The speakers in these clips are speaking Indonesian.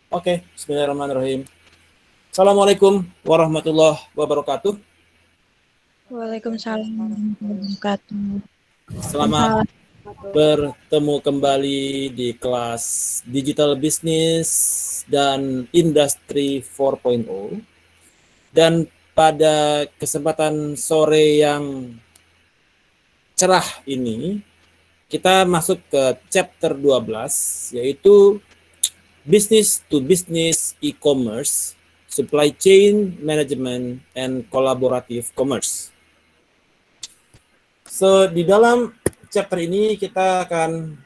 Oke, bismillahirrahmanirrahim. Assalamualaikum warahmatullahi wabarakatuh. Waalaikumsalam warahmatullahi wabarakatuh. Selamat bertemu kembali di kelas Digital Business dan Industri 4.0. Dan pada kesempatan sore yang cerah ini, kita masuk ke chapter 12, yaitu Business to Business E-Commerce, Supply Chain Management, and Collaborative Commerce. So, di dalam chapter ini kita akan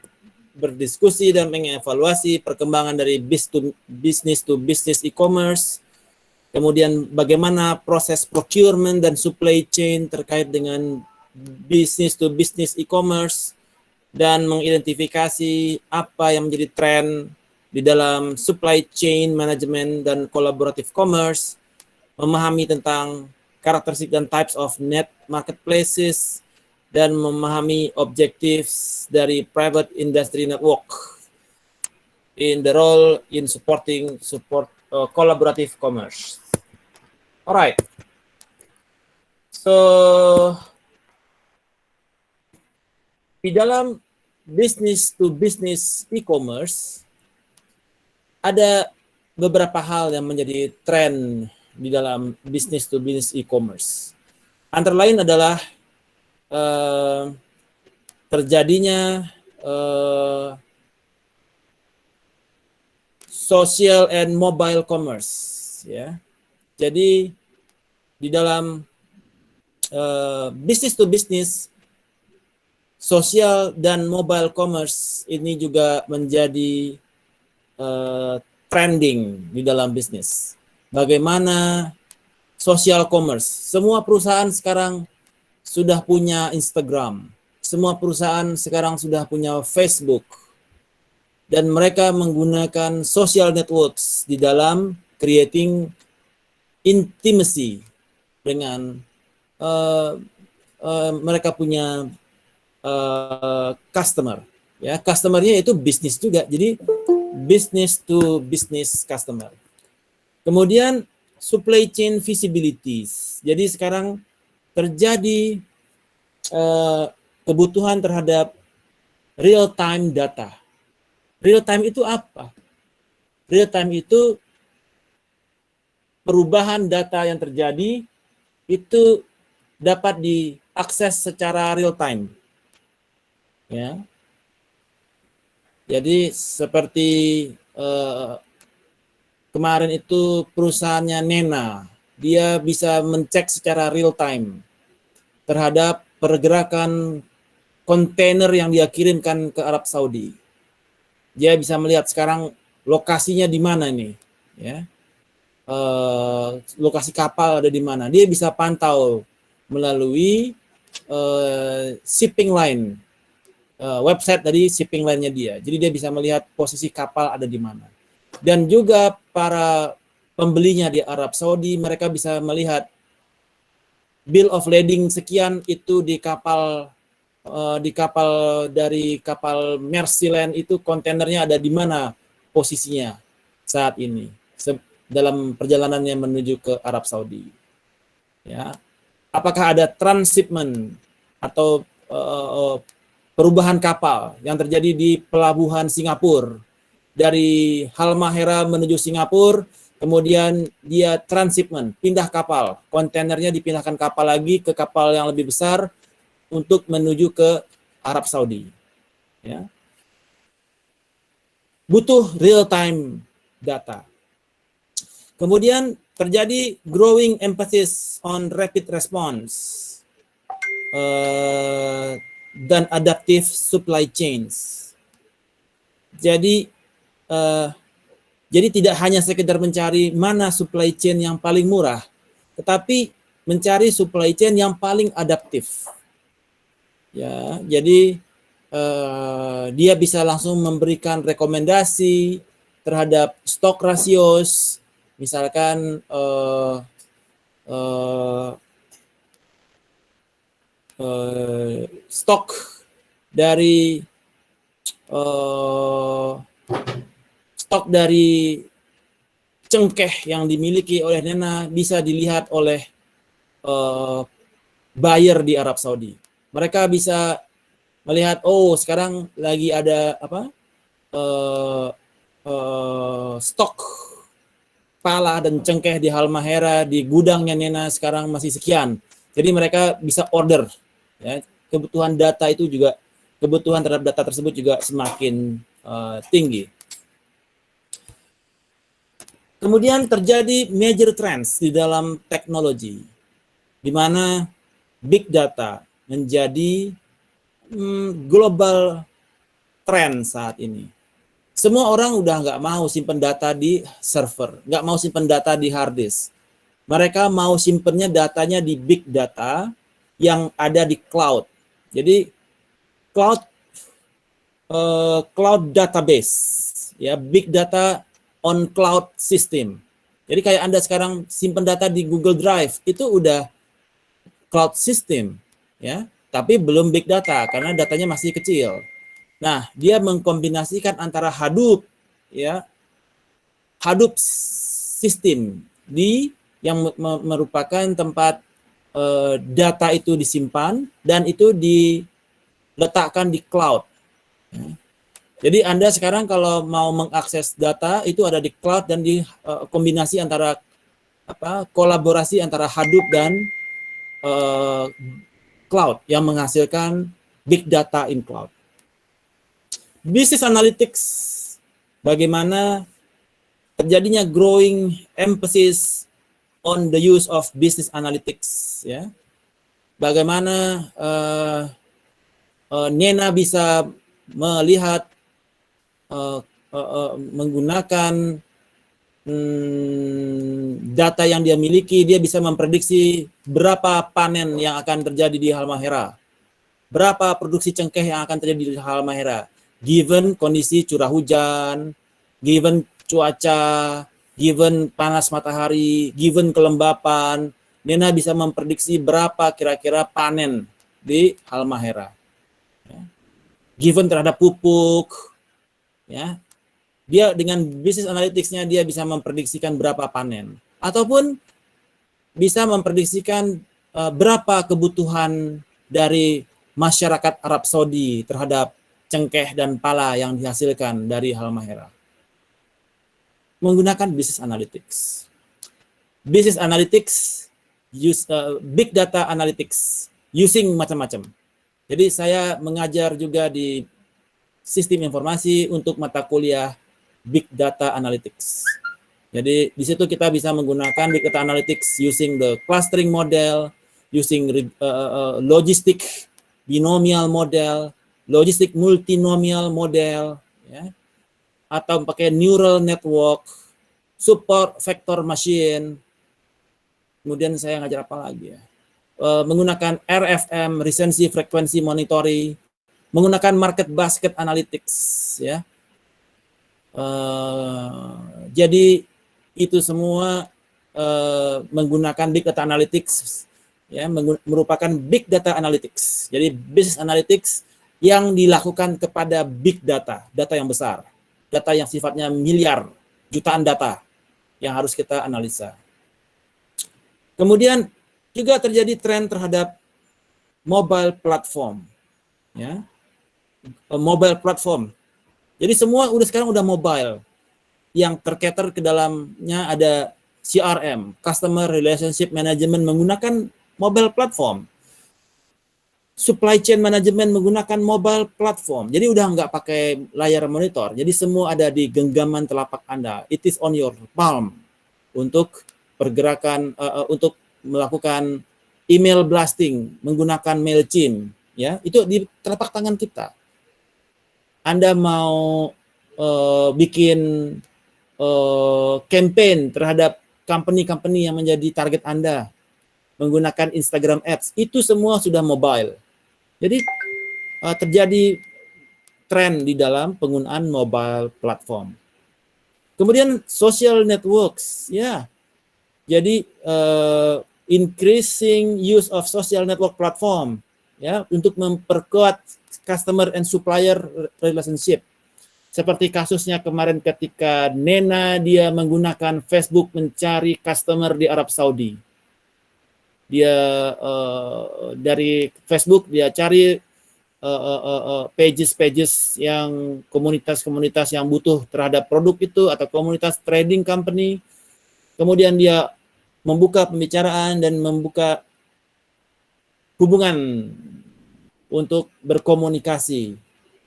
berdiskusi dan mengevaluasi perkembangan dari business to business e-commerce, kemudian bagaimana proses procurement dan supply chain terkait dengan business to business e-commerce, dan mengidentifikasi apa yang menjadi tren di dalam supply chain management dan collaborative commerce, memahami tentang karakteristik dan types of net marketplaces, dan memahami objectives dari private industry network in the role in support collaborative commerce. Alright, so di dalam business to business e-commerce ada beberapa hal yang menjadi tren di dalam business to business e-commerce. Antara lain adalah terjadinya social and mobile commerce, ya. Jadi di dalam business to business, sosial dan mobile commerce ini juga menjadi trending di dalam bisnis. Bagaimana social commerce? Semua perusahaan sekarang sudah punya Instagram. Semua perusahaan sekarang sudah punya Facebook. Dan mereka menggunakan social networks di dalam creating intimacy dengan mereka punya customer. Ya, customernya itu bisnis juga. Jadi business to business customer. Kemudian supply chain visibilities. Jadi sekarang terjadi kebutuhan terhadap real time data. Real time itu apa? Real time itu perubahan data yang terjadi itu dapat diakses secara real time. Ya. Jadi seperti kemarin itu perusahaannya Nena, dia bisa mencek secara real time terhadap pergerakan kontainer yang dia kirimkan ke Arab Saudi. Dia bisa melihat sekarang lokasinya di mana nih, ya. Lokasi kapal ada di mana. Dia bisa pantau melalui shipping line, website dari shipping line-nya dia. Jadi dia bisa melihat posisi kapal ada di mana. Dan juga para pembelinya di Arab Saudi, mereka bisa melihat bill of lading sekian itu di kapal dari kapal Mercyland itu kontainernya ada di mana posisinya saat ini dalam perjalanannya menuju ke Arab Saudi. Ya, apakah ada transshipment atau perubahan kapal yang terjadi di pelabuhan Singapura dari Halmahera menuju Singapura, kemudian dia transshipment, pindah kapal, kontainernya dipindahkan kapal lagi ke kapal yang lebih besar untuk menuju ke Arab Saudi. Ya. Butuh real time data. Kemudian terjadi growing emphasis on rapid response dan adaptive supply chains. Jadi tidak hanya sekedar mencari mana supply chain yang paling murah, tetapi mencari supply chain yang paling adaptif. Ya, jadi dia bisa langsung memberikan rekomendasi terhadap stok ratios, misalkan stok dari cengkeh yang dimiliki oleh Nena bisa dilihat oleh buyer di Arab Saudi. Mereka bisa melihat, oh sekarang lagi ada apa stok pala dan cengkeh di Halmahera di gudangnya Nena sekarang masih sekian. Jadi mereka bisa order. Ya, kebutuhan data itu juga, kebutuhan terhadap data tersebut juga semakin tinggi. Kemudian terjadi major trends di dalam teknologi, di mana big data menjadi global trend saat ini. Semua orang udah nggak mau simpen data di server, nggak mau simpen data di hard disk. Mereka mau simpennya datanya di big data yang ada di cloud. Jadi cloud database, ya, big data on cloud system. Jadi kayak Anda sekarang simpen data di Google Drive, itu udah cloud system, ya, tapi belum big data karena datanya masih kecil. Nah, dia mengkombinasikan antara Hadoop, ya, Hadoop system yang merupakan tempat data itu disimpan dan itu diletakkan di cloud. Ya. Jadi Anda sekarang kalau mau mengakses data itu ada di cloud dan di kombinasi antara kolaborasi antara Hadoop dan cloud yang menghasilkan big data in cloud. Business analytics, bagaimana terjadinya growing emphasis on the use of business analytics, ya. Bagaimana Nena bisa melihat menggunakan data yang dia miliki, dia bisa memprediksi berapa panen yang akan terjadi di Halmahera, berapa produksi cengkeh yang akan terjadi di Halmahera, given kondisi curah hujan, given cuaca, given panas matahari, given kelembapan, Nena bisa memprediksi berapa kira-kira panen di Halmahera. Ya. Given terhadap pupuk, ya, dia dengan business analytics-nya dia bisa memprediksikan berapa panen, ataupun bisa memprediksikan berapa kebutuhan dari masyarakat Arab Saudi terhadap cengkeh dan pala yang dihasilkan dari Halmahera. Menggunakan business analytics. Business analytics, big data analytics, using macam-macam. Jadi saya mengajar juga di sistem informasi untuk mata kuliah Big Data Analytics. Jadi di situ kita bisa menggunakan Big Data Analytics using the clustering model, using logistic binomial model, logistic multinomial model, ya, atau pakai neural network, support vector machine. Kemudian saya ngajar apa lagi ya? Menggunakan RFM, recency frequency monitoring, menggunakan market basket analytics, ya. Jadi itu semua menggunakan big data analytics, ya, merupakan big data analytics. Jadi business analytics yang dilakukan kepada big data, data yang besar, data yang sifatnya miliar, jutaan data yang harus kita analisa. Kemudian juga terjadi tren terhadap mobile platform, ya, mobile platform. Jadi semua sekarang udah mobile, yang tercater ke dalamnya ada CRM, Customer Relationship Management, menggunakan mobile platform. Supply chain management menggunakan mobile platform. Jadi udah nggak pakai layar monitor. Jadi semua ada di genggaman telapak Anda. It is on your palm untuk pergerakan, untuk melakukan email blasting menggunakan MailChimp. Ya, itu di telapak tangan kita. Anda mau bikin campaign terhadap company-company yang menjadi target Anda menggunakan Instagram Ads, itu semua sudah mobile. Jadi terjadi tren di dalam penggunaan mobile platform. Kemudian social networks, ya. Jadi increasing use of social network platform, ya, untuk memperkuat customer and supplier relationship. Seperti kasusnya kemarin ketika Nena dia menggunakan Facebook mencari customer di Arab Saudi. Dia dari Facebook dia cari pages-pages yang komunitas-komunitas yang butuh terhadap produk itu atau komunitas trading company. Kemudian dia membuka pembicaraan dan membuka hubungan untuk berkomunikasi.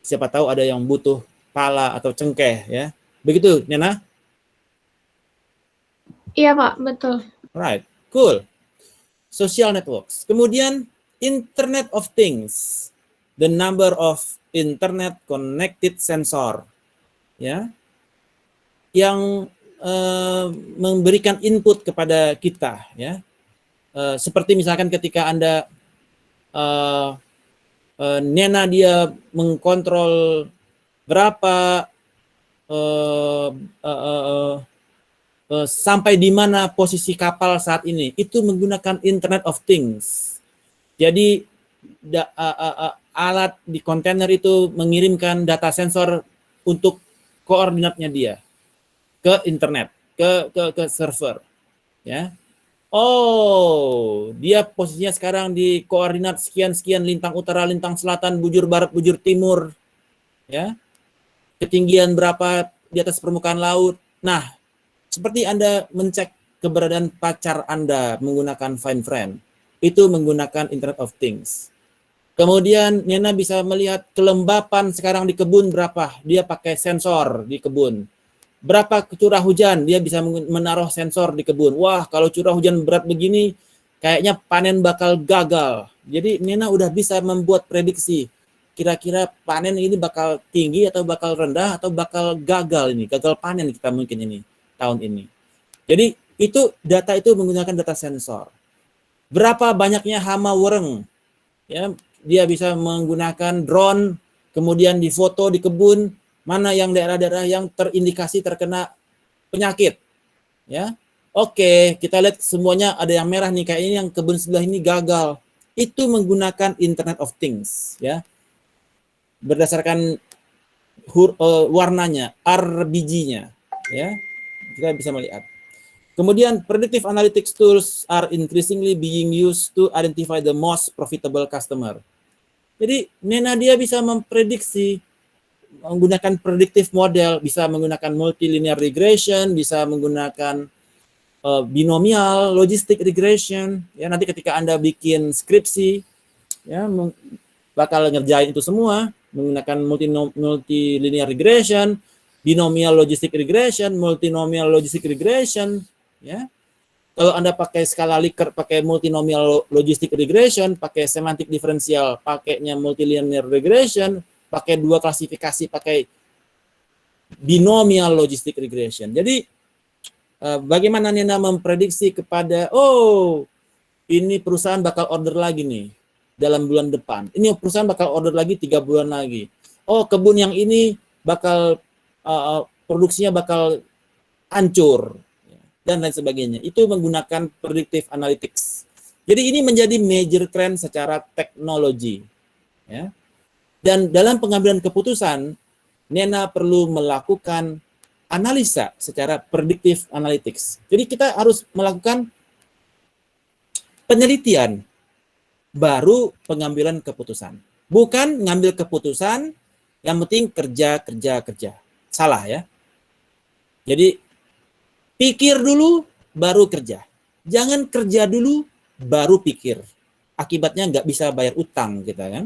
Siapa tahu ada yang butuh pala atau cengkeh ya. Begitu, Nena? Iya, Pak, betul. Right, cool. Social networks. Kemudian Internet of Things. The number of internet connected sensor. Ya. Yang memberikan input kepada kita ya. Seperti misalkan ketika Anda Nena dia mengkontrol berapa sampai di mana posisi kapal saat ini, itu menggunakan Internet of Things. Jadi alat di kontainer itu mengirimkan data sensor untuk koordinatnya dia ke internet, ke server, ya. Oh, dia posisinya sekarang di koordinat sekian-sekian, lintang utara, lintang selatan, bujur barat, bujur timur, ya. Ketinggian berapa di atas permukaan laut. Nah, seperti Anda mencek keberadaan pacar Anda menggunakan Find Friend, itu menggunakan Internet of Things. Kemudian Nena bisa melihat kelembapan sekarang di kebun berapa, dia pakai sensor di kebun. Berapa curah hujan, dia bisa menaruh sensor di kebun. Wah, kalau curah hujan berat begini, kayaknya panen bakal gagal. Jadi Nena udah bisa membuat prediksi. Kira-kira panen ini bakal tinggi atau bakal rendah atau bakal gagal ini, gagal panen kita mungkin ini tahun ini. Jadi itu data itu menggunakan data sensor. Berapa banyaknya hama wereng? Ya, dia bisa menggunakan drone, kemudian difoto di kebun, mana yang daerah-daerah yang terindikasi terkena penyakit. Ya, oke, kita lihat semuanya ada yang merah nih, kayak ini yang kebun sebelah ini gagal. Itu menggunakan Internet of Things, ya. Berdasarkan warnanya, RBG-nya, ya. Kita bisa melihat. Kemudian predictive analytics tools are increasingly being used to identify the most profitable customer. Jadi Nena dia bisa memprediksi menggunakan predictive model, bisa menggunakan multilinear regression, bisa menggunakan binomial logistic regression. Ya, nanti ketika Anda bikin skripsi, ya bakal ngerjain itu semua menggunakan multilinear regression, binomial logistic regression, multinomial logistic regression, ya. Kalau Anda pakai skala Likert, pakai multinomial logistic regression, pakai semantic differential, pakainya multilinear regression, pakai dua klasifikasi, pakai binomial logistic regression. Jadi bagaimana Nena memprediksi kepada, oh ini perusahaan bakal order lagi nih dalam bulan depan. Ini perusahaan bakal order lagi 3 bulan lagi. Oh, kebun yang ini bakal produksinya bakal hancur dan lain sebagainya. Itu menggunakan predictive analytics. Jadi ini menjadi major trend secara teknologi. Ya. Dan dalam pengambilan keputusan, Nena perlu melakukan analisa secara predictive analytics. Jadi kita harus melakukan penelitian baru pengambilan keputusan. Bukan ngambil keputusan yang penting kerja. Salah ya. Jadi pikir dulu baru kerja. Jangan kerja dulu baru pikir. Akibatnya nggak bisa bayar utang kita kan.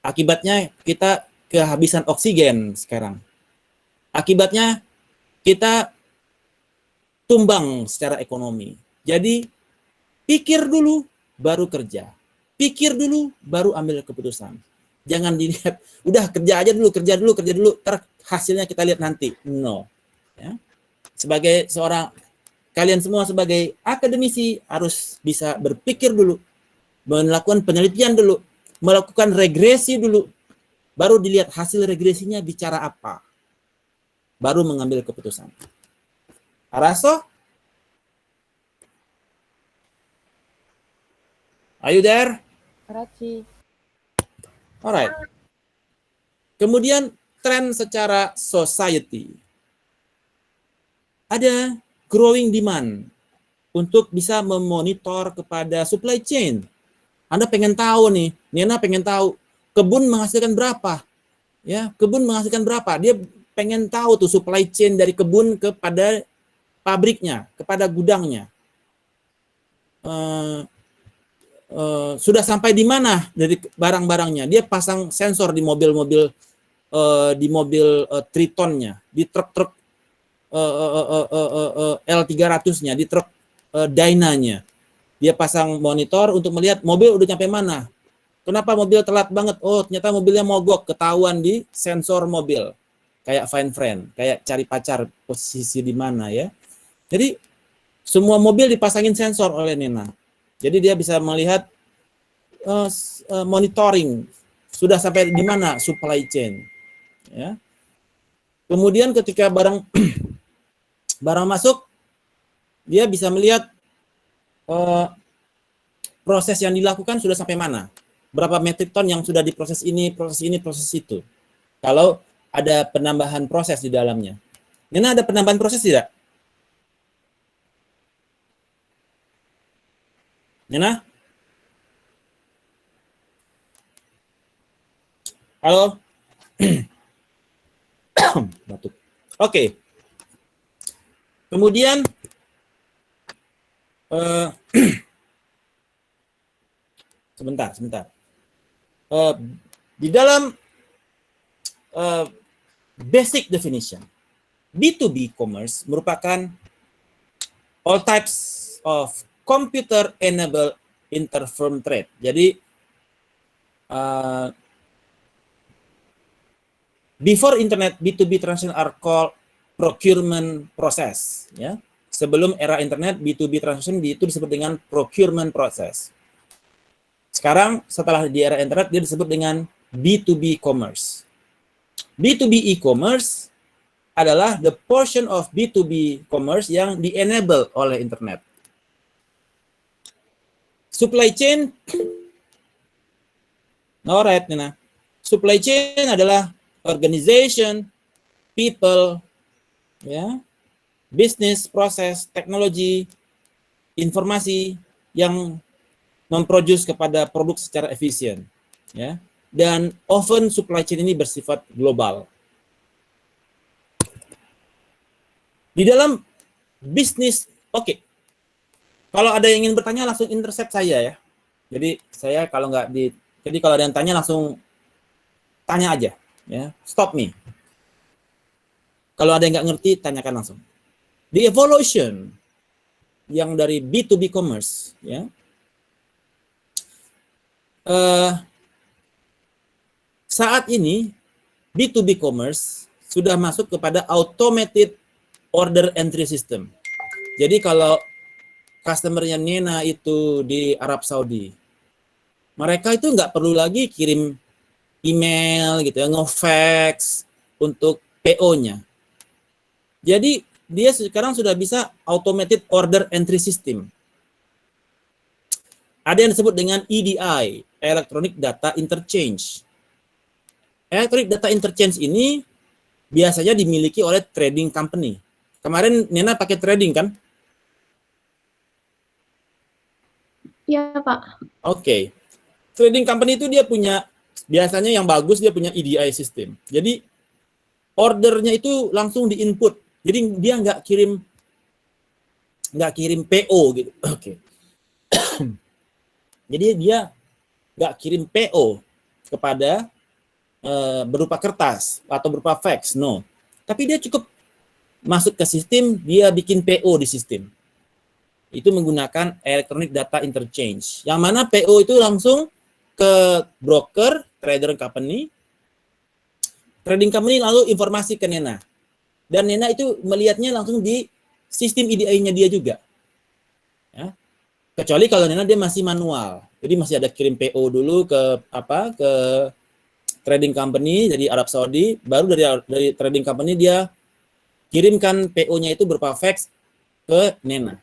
Akibatnya kita kehabisan oksigen sekarang. Akibatnya kita tumbang secara ekonomi. Jadi pikir dulu baru kerja. Pikir dulu baru ambil keputusan. Jangan dilihat, udah kerja dulu, hasilnya kita lihat nanti. No. Ya. Sebagai seorang, kalian semua sebagai akademisi harus bisa berpikir dulu, melakukan penelitian dulu, melakukan regresi dulu, baru dilihat hasil regresinya bicara apa, baru mengambil keputusan. Araso? Are you there? Karachi. Alright. Kemudian tren secara society. Ada growing demand untuk bisa memonitor kepada supply chain. Anda pengen tahu nih, Nena pengen tahu kebun menghasilkan berapa, ya kebun menghasilkan berapa. Dia pengen tahu tuh supply chain dari kebun kepada pabriknya, kepada gudangnya. Sudah sampai di mana dari barang-barangnya. Dia pasang sensor di mobil-mobil Tritonnya, di truk-truk L300-nya, di truk Dyna-nya. Dia pasang monitor untuk melihat mobil udah nyampe mana. Kenapa mobil telat banget? Oh, ternyata mobilnya mogok, ketahuan di sensor mobil. Kayak find friend, kayak cari pacar, posisi di mana ya. Jadi semua mobil dipasangin sensor oleh Nena. Jadi dia bisa melihat monitoring sudah sampai di mana supply chain. Ya. Kemudian ketika barang barang masuk, dia bisa melihat proses yang dilakukan sudah sampai mana. Berapa metrik ton yang sudah diproses ini, proses itu. Kalau ada penambahan proses di dalamnya. Nena ada penambahan proses tidak? Nena? Halo? Batuk. Oke. Kemudian sebentar. Di dalam basic definition, B2B commerce merupakan all types of computer-enabled interfirm trade. Jadi, before internet, B2B transaction are called procurement process. Ya. Sebelum era internet, B2B transaction itu disebut dengan procurement process. Sekarang, setelah di era internet, dia disebut dengan B2B commerce. B2B e-commerce adalah the portion of B2B commerce yang di-enable oleh internet. Supply chain, alright, Nina. Supply chain adalah organization, people, ya, business, proses, teknologi, informasi yang memproduce kepada produk secara efisien, ya. Dan often supply chain ini bersifat global. Di dalam bisnis, oke. Kalau ada yang ingin bertanya langsung intercept saya ya. Jadi saya kalau kalau ada yang tanya langsung tanya aja, ya. Stop me. Kalau ada yang nggak ngerti tanyakan langsung. The evolution yang dari B2B commerce, ya. Saat ini B2B commerce sudah masuk kepada automated order entry system. Jadi kalau customer-nya Nena itu di Arab Saudi, mereka itu nggak perlu lagi kirim email gitu ya, nge-fax untuk PO-nya. Jadi dia sekarang sudah bisa automated order entry system. Ada yang disebut dengan EDI, Electronic Data Interchange. Electronic Data Interchange ini biasanya dimiliki oleh trading company. Kemarin Nena pakai trading kan? Iya, Pak. Oke. Trading company itu dia punya, biasanya yang bagus dia punya EDI system. Jadi ordernya itu langsung di-input. Jadi dia nggak kirim PO gitu. Oke. Jadi dia nggak kirim PO kepada berupa kertas atau berupa fax, no. Tapi dia cukup masuk ke sistem, dia bikin PO di sistem. Itu menggunakan Electronic Data Interchange. Yang mana PO itu langsung ke broker, trader company. Trading company lalu informasi ke Nena. Dan Nena itu melihatnya langsung di sistem EDI-nya dia juga. Ya. Kecuali kalau Nena dia masih manual. Jadi masih ada kirim PO dulu ke trading company dari Arab Saudi, baru dari trading company dia kirimkan PO-nya itu berupa fax ke Nena.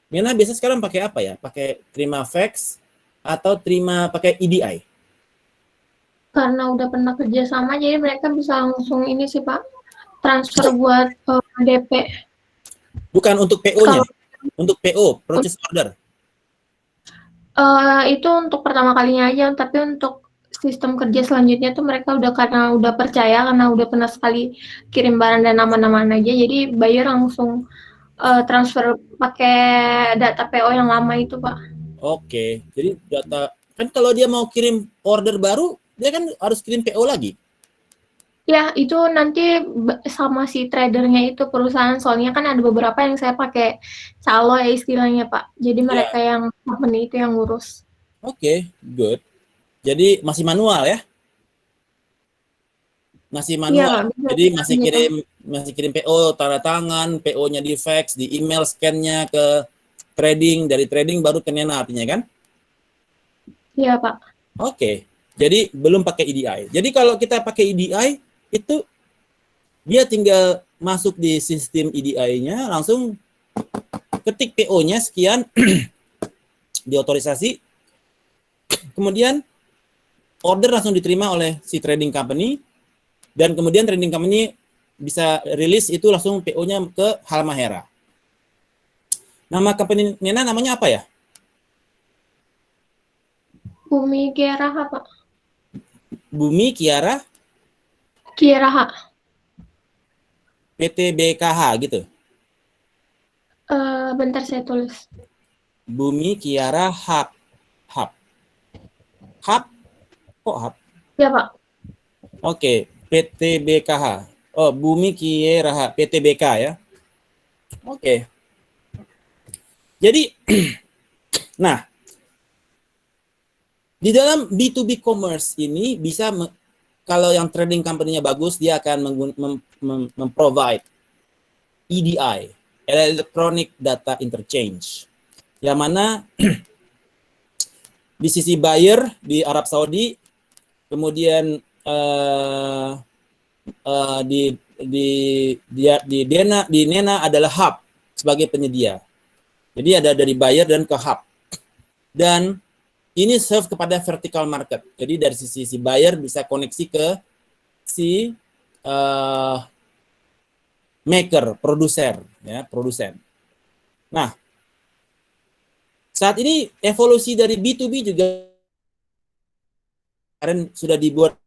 Nena biasa sekarang pakai apa ya? Pakai terima fax atau terima pakai EDI? karena udah pernah kerja sama, jadi mereka bisa langsung ini sih Pak, transfer buat DP. Bukan untuk PO-nya, Kalau untuk PO, purchase order. itu untuk pertama kalinya aja, tapi untuk sistem kerja selanjutnya tuh mereka udah karena udah percaya, karena udah pernah sekali kirim barang dan aman-aman aja, jadi buyer langsung transfer pakai data PO yang lama itu Pak. Oke, jadi data kan kalau dia mau kirim order baru, dia kan harus kirim PO lagi. Ya, itu nanti sama si tradernya itu perusahaan, soalnya kan ada beberapa yang saya pakai calo ya istilahnya Pak. Jadi mereka Ya, yang company itu yang ngurus. oke, good. Jadi masih manual ya? Masih Iya manual. Pak, bisa Jadi kita pinjam. masih kirim PO tanda tangan, PO-nya di fax, di email scan-nya ke trading, dari trading baru ke Nena artinya kan? Iya Pak. Oke. Jadi belum pakai EDI. Jadi kalau kita pakai EDI itu dia tinggal masuk di sistem EDI-nya, langsung ketik PO-nya sekian, diotorisasi, kemudian order langsung diterima oleh si trading company, dan kemudian trading company bisa rilis itu langsung PO-nya ke Halmahera. Nama company Nena namanya apa ya? Bumi Kiaraha Pak. Bumi Kiara Kiaraha. PT BKH gitu. Bentar saya tulis. Bumi Kiara Hub. Hub. Hub? Kok Hub? Ya Pak. Oke, PT BKH. Oh, Bumi Kiara PT BK ya. Oke. Jadi, nah, di dalam B2B commerce ini bisa kalau yang trading company-nya bagus, dia akan memprovide EDI, Electronic Data Interchange. Yang mana di sisi buyer di Arab Saudi, kemudian di Nena adalah hub sebagai penyedia. Jadi ada dari buyer dan ke hub. Dan ini serve kepada vertical market. Jadi dari sisi si buyer bisa koneksi ke si maker, produser, ya, produsen. Nah, saat ini evolusi dari B2B juga kemarin sudah dibuat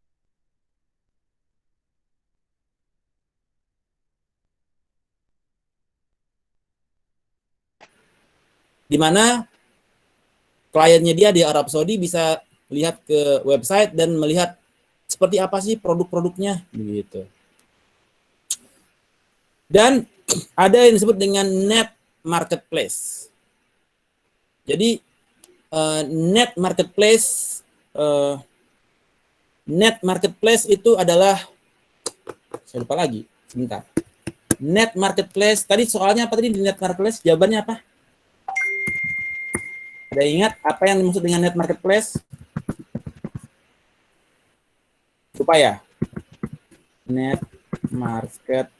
di mana kliennya dia di Arab Saudi bisa lihat ke website dan melihat seperti apa sih produk-produknya gitu. Dan ada yang disebut dengan net marketplace. Jadi net marketplace itu adalah, saya lupa lagi, sebentar. Net marketplace tadi soalnya apa tadi di net marketplace, jawabannya apa? Ada ingat apa yang dimaksud dengan net marketplace? Lupa ya? Net marketplace.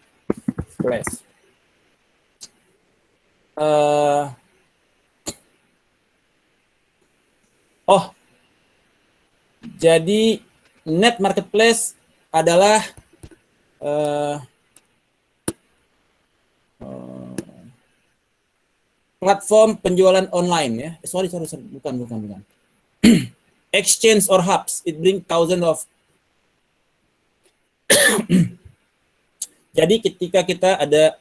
Oh, jadi net marketplace adalah platform penjualan online ya. Sorry, bukan. Exchange or hubs, it bring thousands of. Jadi ketika kita ada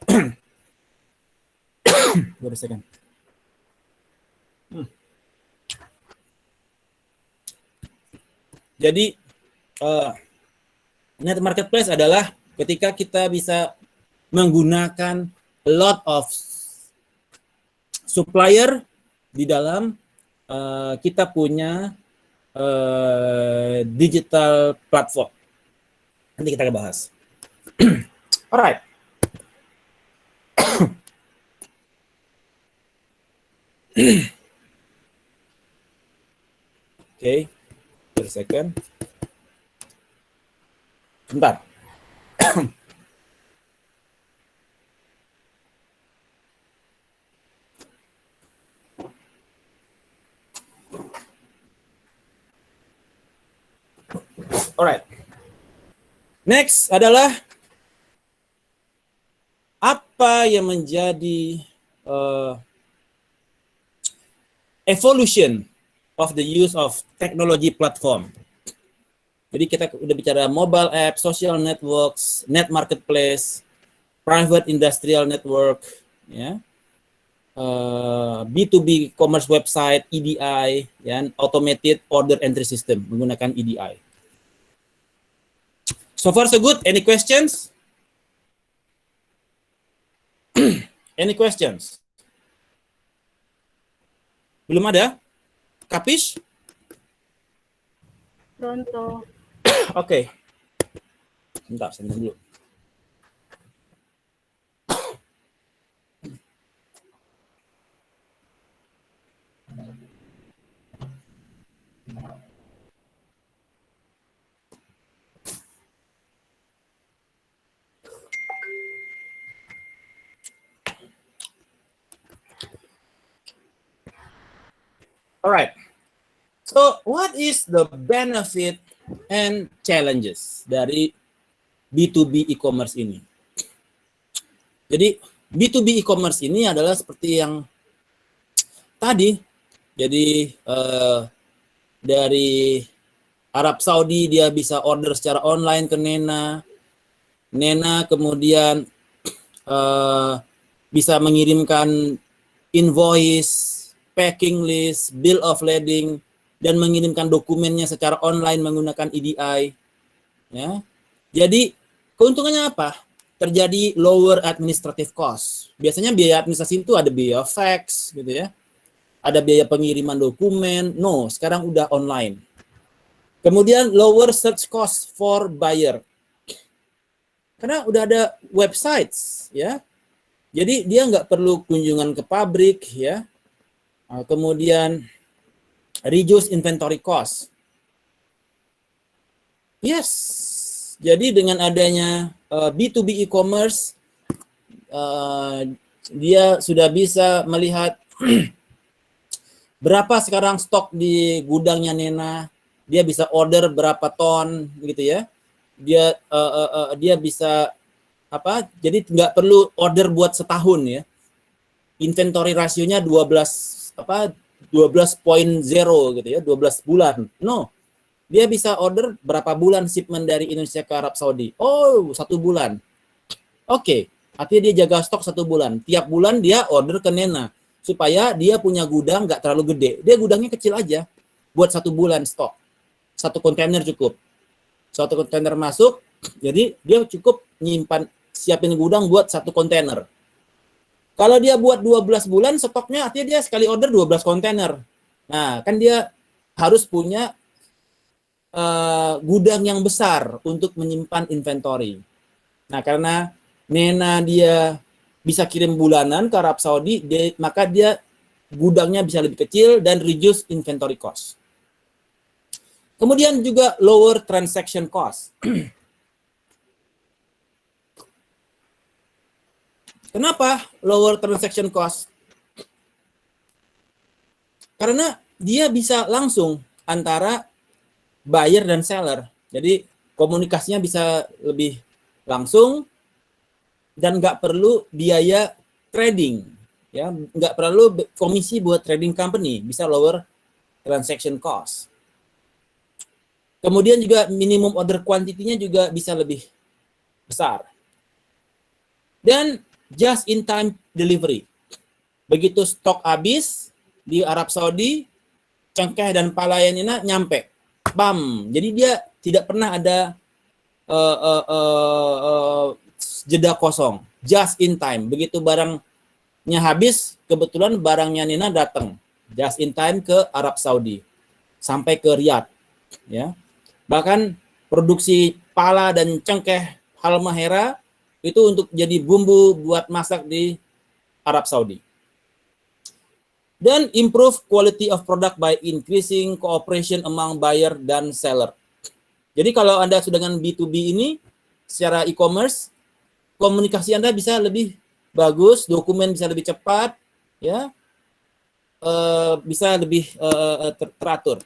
Jadi net marketplace adalah ketika kita bisa menggunakan a lot of supplier di dalam kita punya digital platform. Nanti kita bahas. Alright. Okay, wait a second. Bentar. Alright. Next adalah apa yang menjadi evolution of the use of technology platform. Jadi kita udah bicara mobile app, social networks, net marketplace, private industrial network, ya, B2B commerce website, EDI, ya, automated order entry system menggunakan EDI. So far so good. Any questions? Any questions? Belum ada? Kapis? Pronto. Oke. Bentar, saya minum dulu. Alright. So, what is the benefit and challenges dari B2B e-commerce ini? Jadi, B2B e-commerce ini adalah seperti yang tadi. Jadi, dari Arab Saudi dia bisa order secara online ke Nena. Nena kemudian bisa mengirimkan invoice, packing list, bill of lading, dan mengirimkan dokumennya secara online menggunakan EDI. Ya. Jadi keuntungannya apa? Terjadi lower administrative cost. Biasanya biaya administrasi itu ada biaya fax, gitu ya. Ada biaya pengiriman dokumen. No, sekarang udah online. Kemudian lower search cost for buyer. Karena udah ada websites, ya. Jadi dia nggak perlu kunjungan ke pabrik, ya. Kemudian reduce inventory cost. Yes. Jadi dengan adanya B2B e-commerce, dia sudah bisa melihat berapa sekarang stok di gudangnya Nena. Dia bisa order berapa ton, gitu ya. Dia bisa apa? Jadi nggak perlu order buat setahun, ya. Inventory rasionya 12.0 gitu ya, 12 bulan. No. Dia bisa order berapa bulan shipment dari Indonesia ke Arab Saudi. Oh, 1 bulan. Oke. Artinya dia jaga stok 1 bulan. Tiap bulan dia order ke Nena. Supaya dia punya gudang nggak terlalu gede. Dia gudangnya kecil aja. Buat 1 bulan stok. 1 kontainer cukup. 1 kontainer masuk. Jadi dia cukup nyimpan, siapin gudang buat 1 kontainer. Kalau dia buat 12 bulan stoknya, artinya dia sekali order 12 kontainer. Nah, kan dia harus punya gudang yang besar untuk menyimpan inventory. Nah, karena Nena dia bisa kirim bulanan ke Arab Saudi, maka dia gudangnya bisa lebih kecil dan reduce inventory cost. Kemudian juga lower transaction cost. Kenapa lower transaction cost? Karena dia bisa langsung antara buyer dan seller. Jadi komunikasinya bisa lebih langsung dan nggak perlu biaya trading, ya, nggak perlu komisi buat trading company, bisa lower transaction cost. Kemudian juga minimum order quantity-nya juga bisa lebih besar. Dan just in time delivery. Begitu stok habis di Arab Saudi, cengkeh dan palayanina nyampe. Bam. Jadi dia tidak pernah ada jeda kosong. Just in time. Begitu barangnya habis, kebetulan barangnya Nina datang. Just in time ke Arab Saudi. Sampai ke Riyadh. Ya. Bahkan produksi pala dan cengkeh halmahera itu untuk jadi bumbu buat masak di Arab Saudi. Dan improve quality of product by increasing cooperation among buyer dan seller. Jadi kalau Anda sudah dengan B2B ini, secara e-commerce, komunikasi Anda bisa lebih bagus, dokumen bisa lebih cepat, ya, bisa lebih teratur.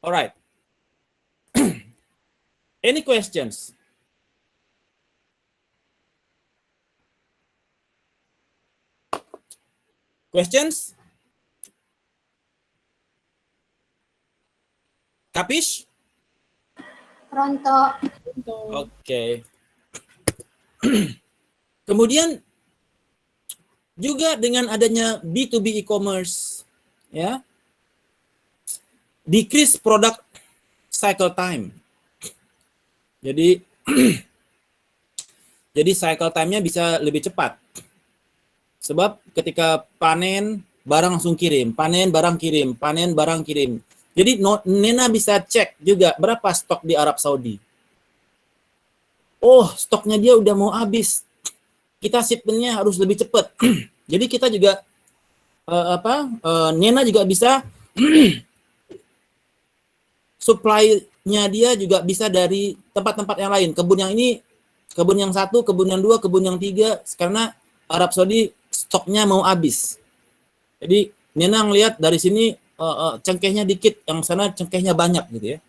Alright. Any questions? Questions? Kapish? Pronto. Oke. Kemudian juga dengan adanya B2B e-commerce, ya, decrease product cycle time. Jadi jadi cycle time-nya bisa lebih cepat. Sebab ketika panen, barang langsung kirim, panen, barang kirim, panen, barang kirim. Jadi Nena bisa cek juga berapa stok di Arab Saudi. Oh, stoknya dia udah mau habis. Kita shipment-nya harus lebih cepat. Jadi kita juga Nena juga bisa supply-nya dia juga bisa dari tempat-tempat yang lain. Kebun yang ini, kebun yang satu, kebun yang dua, kebun yang tiga, karena Arab Saudi stoknya mau habis. Jadi Nena ngelihat dari sini cengkehnya dikit, yang sana cengkehnya banyak gitu ya.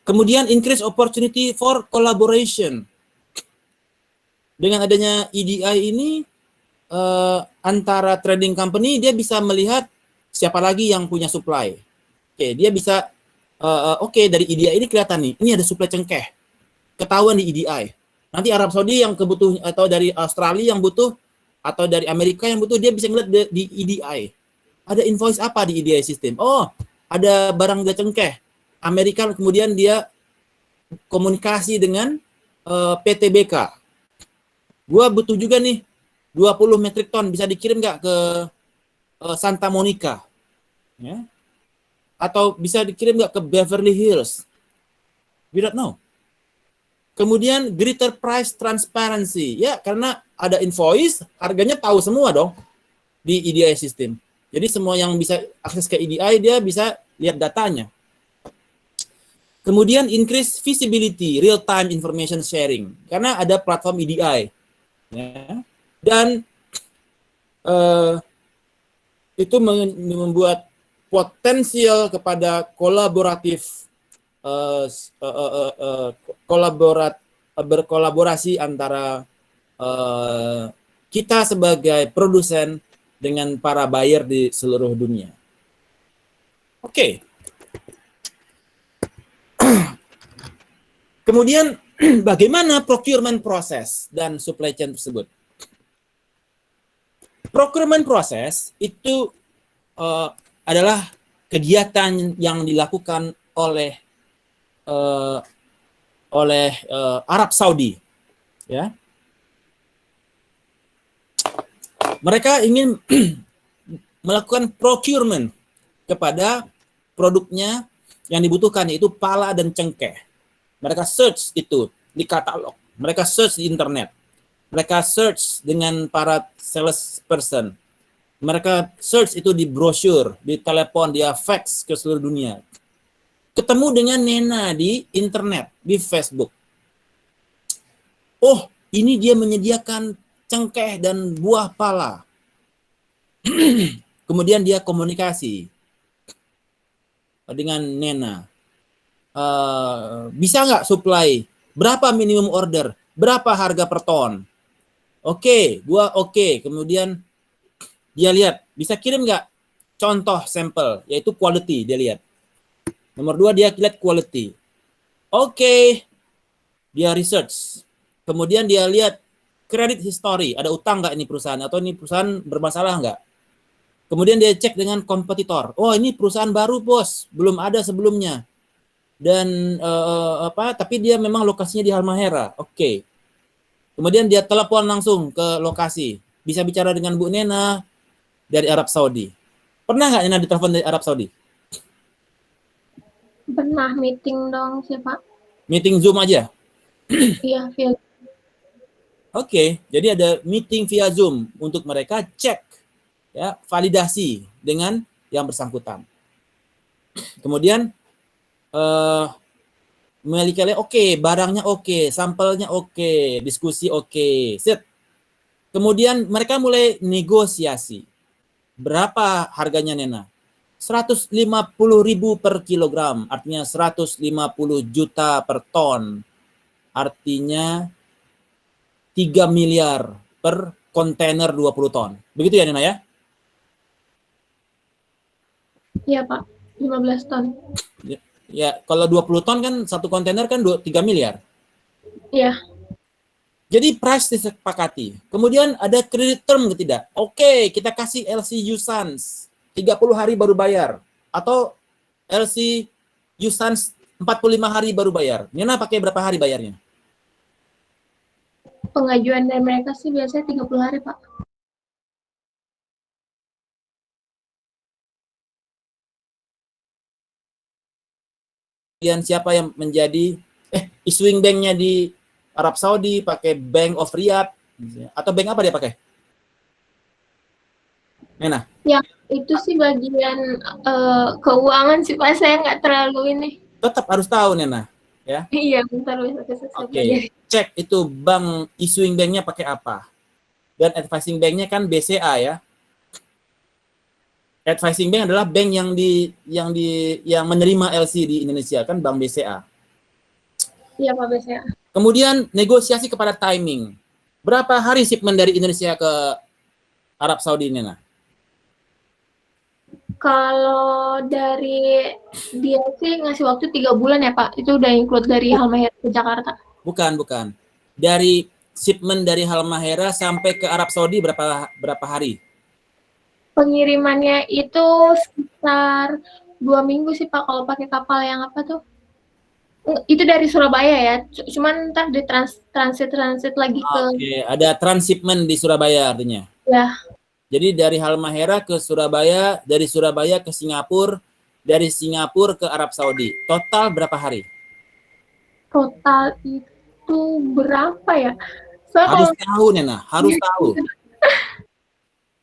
Kemudian increase opportunity for collaboration. Dengan adanya EDI ini antara trading company dia bisa melihat siapa lagi yang punya supply. Oke, dia bisa dari EDI ini kelihatan nih, ini ada supply cengkeh. Ketahuan di EDI. Nanti Arab Saudi yang kebutuhan atau dari Australia yang butuh atau dari Amerika yang butuh, dia bisa ngeliat di EDI. Ada invoice apa di EDI system? Oh, ada barang dia cengkeh. Amerika kemudian dia komunikasi dengan PTBK. Gua butuh juga nih 20 metrik ton, bisa dikirim nggak ke Santa Monica? Ya. Atau bisa dikirim nggak ke Beverly Hills? We don't know. Kemudian greater price transparency. Ya, karena ada invoice, harganya tahu semua dong di EDI system. Jadi semua yang bisa akses ke EDI, dia bisa lihat datanya. Kemudian increase visibility, real time information sharing. Karena ada platform EDI. Ya. Dan itu membuat potensial kepada berkolaborasi antara kita sebagai produsen dengan para buyer di seluruh dunia. Oke. Kemudian bagaimana procurement proses dan supply chain tersebut? Procurement proses itu adalah kegiatan yang dilakukan oleh Arab Saudi, ya. Mereka ingin melakukan procurement kepada produknya yang dibutuhkan, yaitu pala dan cengkeh. Mereka search itu di katalog, mereka search di internet, mereka search dengan para salesperson, mereka search itu di brosur, di telepon, di fax ke seluruh dunia. Ketemu dengan Nena di internet, di Facebook. Oh, ini dia menyediakan cengkeh dan buah pala. Kemudian dia komunikasi dengan Nena. Bisa nggak supply? Berapa minimum order? Berapa harga per ton? Oke, gua oke. Kemudian dia lihat, bisa kirim nggak contoh sampel, yaitu quality, dia lihat. Nomor 2, dia lihat quality. Oke, dia research. Kemudian dia lihat credit history, ada utang nggak ini perusahaan, atau ini perusahaan bermasalah nggak. Kemudian dia cek dengan kompetitor. Oh, ini perusahaan baru, bos, belum ada sebelumnya. Dan tapi dia memang lokasinya di Halmahera. Oke. Kemudian dia telepon langsung ke lokasi. Bisa bicara dengan Bu Nena dari Arab Saudi. Pernah nggak Nena ditelepon dari Arab Saudi? Pernah meeting dong sih, Pak. Meeting Zoom aja? Iya, via. Oke, jadi ada meeting via Zoom untuk mereka cek, ya, validasi dengan yang bersangkutan. Kemudian Melikale oke, barangnya oke, sampelnya oke, diskusi oke, set. Kemudian mereka mulai negosiasi. Berapa harganya Nena? 150.000 per kilogram, artinya 150 juta per ton, artinya 3 miliar per kontainer 20 ton. Begitu ya Nena ya? Iya Pak, 15 ton. Ya, kalau 20 ton kan satu kontainer kan 3 miliar. Iya. Jadi price disepakati. Kemudian ada credit term tidak? Oke, kita kasih LC Usans 30 hari baru bayar atau LC Usans 45 hari baru bayar. Nena pakai berapa hari bayarnya? Pengajuan dari mereka sih biasanya 30 hari, Pak. Kemudian siapa yang menjadi issuing banknya di Arab Saudi pakai Bank of Riyadh atau bank apa dia pakai? Nena? Ya, itu sih bagian keuangan sih Pak, saya nggak terlalu ini. Tetap harus tahu Nena, ya. Iya, bentar bisa Oke, cek itu bank issuing banknya pakai apa. Dan advising banknya kan BCA ya. Advising bank adalah bank yang menerima LC di Indonesia kan Bank BCA. Iya Pak BCA. Kemudian negosiasi kepada timing. Berapa hari shipment dari Indonesia ke Arab Saudi Nena? Kalau dari dia sih ngasih waktu 3 bulan ya Pak. Itu udah include dari Halmahera ke Jakarta. Bukan. Dari shipment dari Halmahera sampai ke Arab Saudi berapa hari? Pengirimannya itu sekitar 2 minggu sih Pak kalau pakai kapal yang apa tuh? Itu dari Surabaya ya. Cuman ntar di transit lagi ke. Oke, ada transshipment di Surabaya artinya. Ya. Jadi dari Halmahera ke Surabaya, dari Surabaya ke Singapura, dari Singapura ke Arab Saudi. Total berapa hari? Total itu berapa ya? Harus tahu Nena, harus tahu.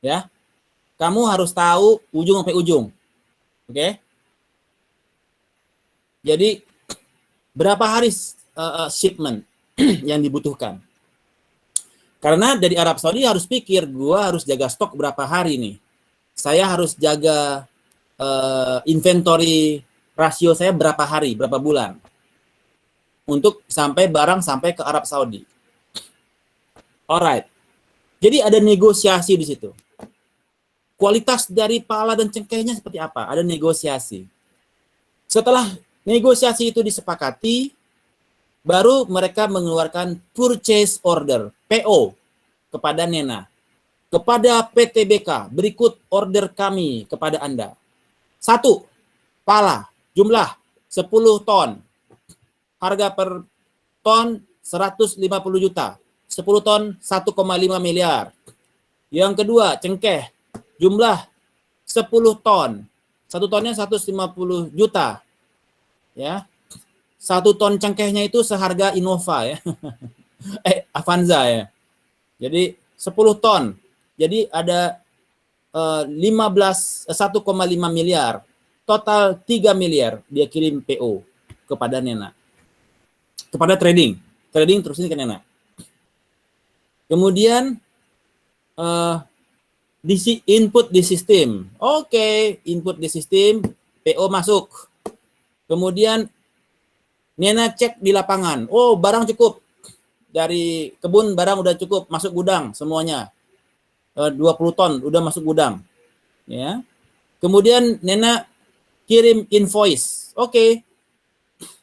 Ya. Kamu harus tahu ujung sampai ujung. Oke? Jadi berapa hari shipment yang dibutuhkan? Karena dari Arab Saudi harus pikir, gua harus jaga stok berapa hari nih. Saya harus jaga inventory rasio saya berapa hari, berapa bulan. Untuk sampai barang sampai ke Arab Saudi. Alright. Jadi ada negosiasi di situ. Kualitas dari pala dan cengkehnya seperti apa? Ada negosiasi. Setelah negosiasi itu disepakati, baru mereka mengeluarkan purchase order, PO, kepada Nena. Kepada PTBK, berikut order kami kepada Anda. 1. Pala, jumlah 10 ton. Harga per ton 150 juta. 10 ton 1,5 miliar. Yang kedua, cengkeh. Jumlah 10 ton. 1 tonnya 150 juta. Ya. 1 ton cengkehnya itu seharga Innova ya. Avanza ya. Jadi 10 ton. Jadi ada 1,5 miliar. Total 3 miliar dia kirim PO kepada Nena. Kepada trading. Trading terus ini ke Nena. Kemudian input di sistem. Oke, input di sistem, PO masuk. Kemudian Nena cek di lapangan. Oh, barang cukup. Dari kebun barang udah cukup, masuk gudang semuanya. 20 ton udah masuk gudang. Ya. Kemudian Nena kirim invoice. Oke.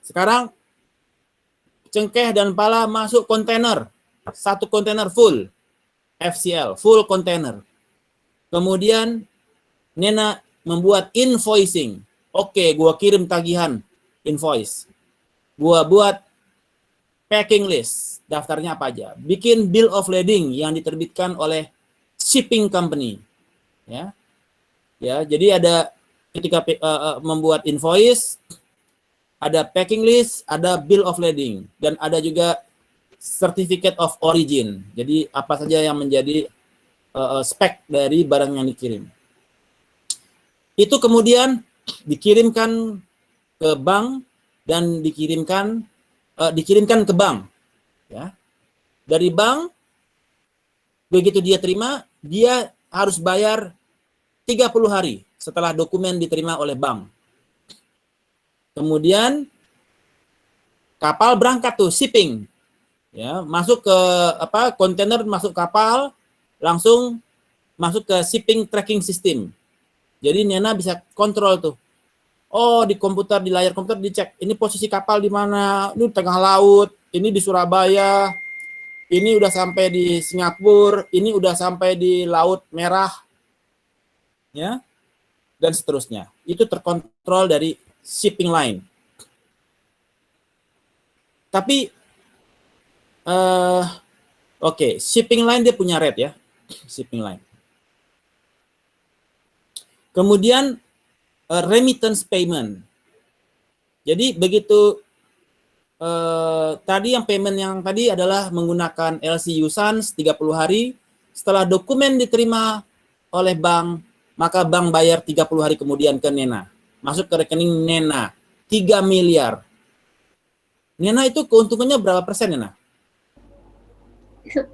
Sekarang cengkeh dan pala masuk kontainer. 1 kontainer full. FCL, full kontainer. Kemudian Nena membuat invoicing. Oke, gua kirim tagihan invoice. Gua buat packing list. Daftarnya apa aja? Bikin bill of lading yang diterbitkan oleh shipping company. Ya. Ya, jadi ada ketika membuat invoice, ada packing list, ada bill of lading, dan ada juga certificate of origin. Jadi apa saja yang menjadi spek dari barang yang dikirim. Itu kemudian dikirimkan ke bank dan dikirimkan ke bank. Ya. Dari bank, begitu dia terima, dia harus bayar 30 hari setelah dokumen diterima oleh bank. Kemudian kapal berangkat tuh shipping, ya, masuk ke kontainer, masuk kapal, langsung masuk ke shipping tracking system. Jadi Nena bisa kontrol tuh. Oh, di komputer, di layar komputer dicek, ini posisi kapal di mana, ini tengah laut, ini di Surabaya, ini udah sampai di Singapura, ini udah sampai di Laut Merah, ya, dan seterusnya. Itu terkontrol dari shipping line. Tapi, oke, shipping line dia punya rate ya, shipping line. Kemudian remittance payment. Jadi begitu tadi yang payment yang tadi adalah menggunakan LC Usance 30 hari. Setelah dokumen diterima oleh bank, maka bank bayar 30 hari kemudian ke Nena. Masuk ke rekening Nena. 3 miliar. Nena itu keuntungannya berapa persen, Nena? 10%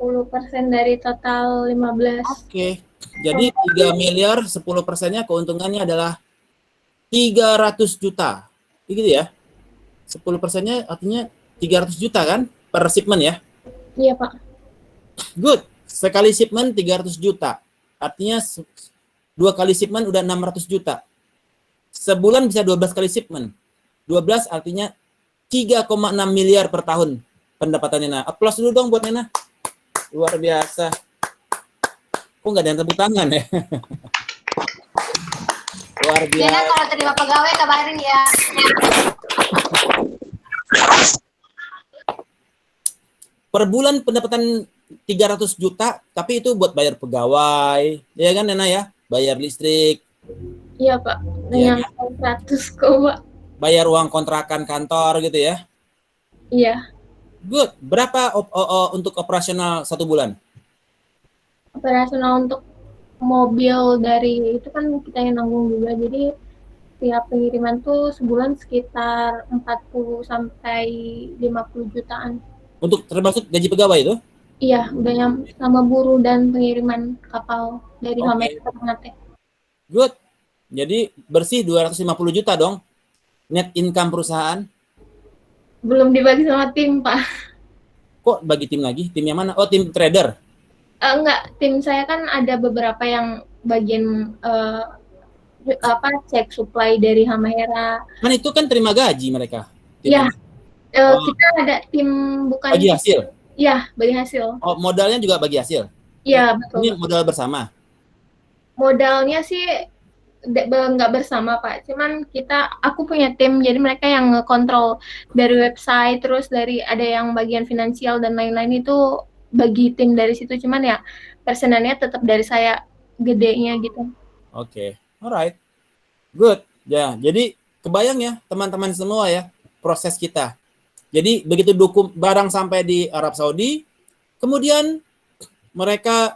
dari total 15. Oke. Jadi 3 miliar, 10%-nya keuntungannya adalah 300 juta. Gitu ya. 10%-nya artinya 300 juta kan per shipment ya? Iya, Pak. Good. Sekali shipment 300 juta. Artinya 2 kali shipment udah 600 juta. Sebulan bisa 12 kali shipment. 12 artinya 3,6 miliar per tahun pendapatan Nena. Aplaus dulu dong buat Nena. Luar biasa. Kok nggak ada yang tepuk tangan ya? Luar biasa. Nena kalau terima pegawai kabarin ya. Per bulan pendapatan 300 juta, tapi itu buat bayar pegawai, ya kan Nena ya? Bayar listrik. Iya, Pak. Iya, Yang 100 kok, Pak. Bayar uang kontrakan kantor gitu ya. Iya. Good. Berapa untuk operasional 1 bulan? Operasional untuk mobil dari itu kan kita yang nanggung juga. Jadi tiap pengiriman tuh sebulan sekitar 40 sampai 50 jutaan. Untuk termasuk gaji pegawai itu? Iya, udah yang sama buruh dan pengiriman kapal dari Oke. Hamed ke Ternate. Good. Jadi bersih 250 juta dong. Net income perusahaan. Belum dibagi sama tim, Pak. Kok bagi tim lagi? Tim yang mana? Oh, tim trader. Enggak, tim saya kan ada beberapa yang bagian cek supply dari Hamahera. Kan itu kan terima gaji mereka. Iya, Oh. kita ada tim bukan Bagi hasil. Iya, bagi hasil. Oh, modalnya juga bagi hasil. Iya, betul. Ini modal bersama. Modalnya sih nggak bersama, Pak. Cuman aku punya tim, jadi mereka yang ngekontrol dari website, terus dari ada yang bagian finansial dan lain-lain itu bagi tim dari situ. Cuman ya persenannya tetap dari saya gedenya gitu. Oke. Alright. Good. Ya, jadi kebayang ya teman-teman semua ya proses kita. Jadi begitu barang sampai di Arab Saudi, kemudian mereka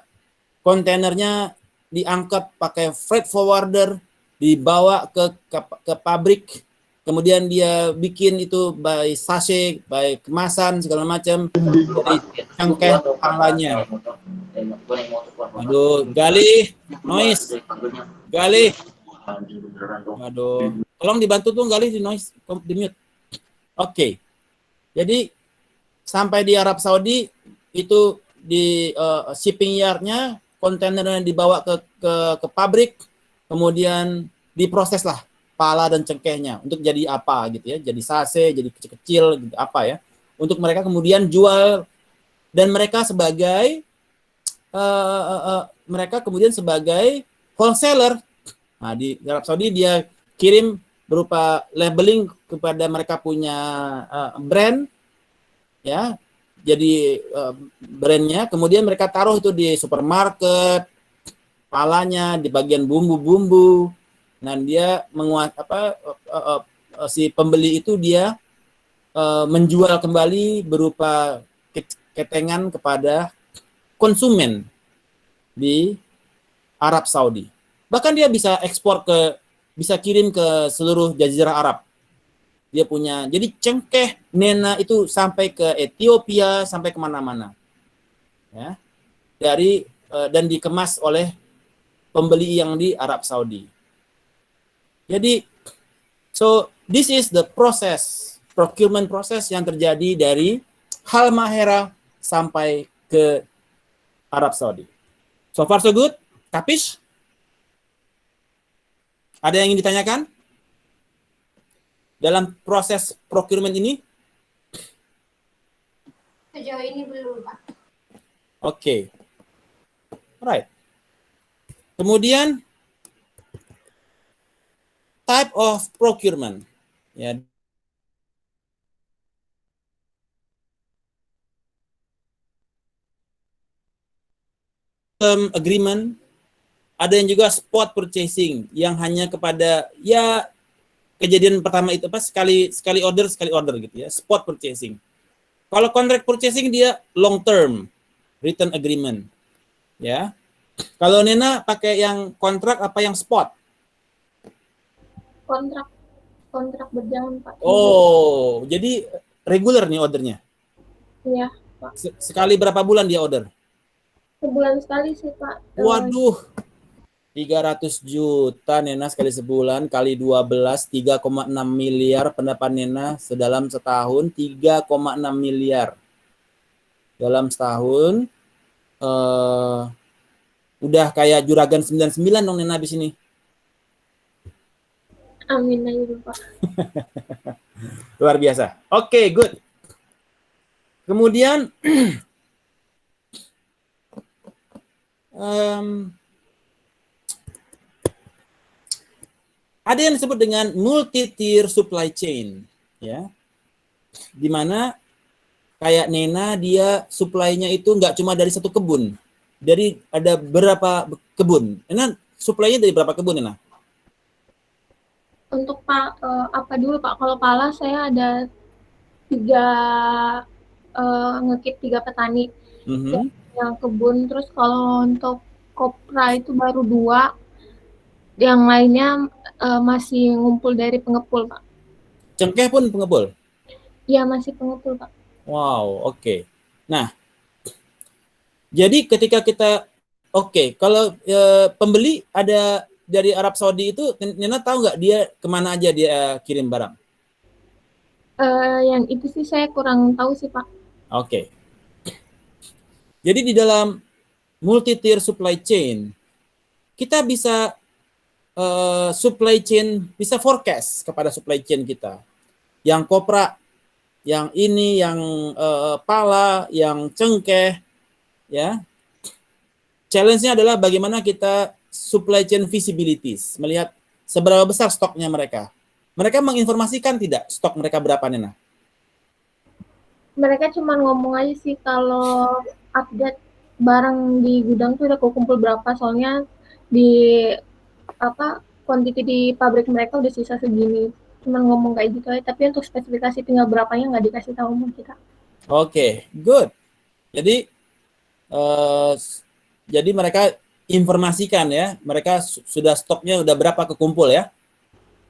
kontainernya diangkat pakai freight forwarder, dibawa ke pabrik, kemudian dia bikin itu by sachet, by kemasan segala macam, dari cangkeh palanya. Aduh, Galih, noise, Galih. Aduh, tolong dibantu tuh Galih di noise, di mute. Oke. Jadi sampai di Arab Saudi itu di shipping yardnya kontainernya dibawa ke pabrik, kemudian diproses lah pala dan cengkehnya untuk jadi apa gitu ya, jadi sase, jadi kecil-kecil gitu, apa ya, untuk mereka kemudian jual, dan mereka sebagai wholesaler. Nah, di Arab Saudi dia kirim berupa labeling kepada mereka punya brand, ya, jadi brandnya, kemudian mereka taruh itu di supermarket, palanya di bagian bumbu-bumbu, dan dia si pembeli itu dia menjual kembali berupa ketengan kepada konsumen di Arab Saudi. Bahkan dia bisa ekspor bisa kirim ke seluruh jazirah Arab. Dia punya, jadi cengkeh Nena itu sampai ke Ethiopia, sampai kemana-mana, ya, dan dikemas oleh pembeli yang di Arab Saudi. Jadi, so this is the process, procurement process yang terjadi dari Halmahera sampai ke Arab Saudi. So far so good? Kapish? Ada yang ingin ditanyakan? Dalam proses procurement ini? Sejauh ini belum, Pak. Oke. Right. Kemudian type of procurement. Ya. Term agreement, ada yang juga spot purchasing yang hanya kepada ya kejadian pertama itu apa sekali order gitu ya, spot purchasing. Kalau contract purchasing dia long term written agreement. Ya. Kalau Nena pakai yang kontrak apa yang spot? Kontrak berjalan, Pak. Oh, jadi regular nih ordernya. Iya, Pak. Sekali berapa bulan dia order? Sebulan sekali sih, Pak. Waduh. 300 juta Nena sekali sebulan kali 12 3,6 miliar pendapat Nena sedalam setahun 3,6 miliar. Dalam setahun udah kayak Juragan 99 dong Nena habis ini. Amin aja, Pak. Luar biasa. Oke, good. Kemudian ada yang disebut dengan multi-tier supply chain, ya, di mana kayak Nena dia supply-nya itu nggak cuma dari satu kebun, dari ada berapa kebun. Nena supply-nya dari berapa kebun Nena? Untuk Pak apa dulu Pak? Kalau pala saya ada 3 ngekip 3 petani yang kebun. Terus kalau untuk kopra itu baru 2, yang lainnya masih ngumpul dari pengepul Pak. Cengkeh pun pengepul? Iya masih pengepul Pak. Wow, oke. Nah, jadi ketika kita kalau pembeli ada dari Arab Saudi itu, Nena tahu nggak dia kemana aja dia kirim barang? Yang itu sih saya kurang tahu sih Pak. Oke. Jadi di dalam multi-tier supply chain, kita bisa supply chain, bisa forecast kepada supply chain kita. Yang kopra, yang ini, yang pala, yang cengkeh, ya. Challenge-nya adalah bagaimana kita supply chain visibilities, melihat seberapa besar stoknya mereka. Mereka menginformasikan tidak stok mereka berapa, Nena? Mereka cuma ngomong aja sih kalau update barang di gudang tuh udah kekumpul berapa, soalnya di quantity di pabrik mereka udah sisa segini. Cuma ngomong kayak gitu aja, tapi untuk spesifikasi tinggal berapanya nggak dikasih tahu sama kita. Oke, good. Jadi mereka informasikan ya, mereka sudah stoknya udah berapa kekumpul ya?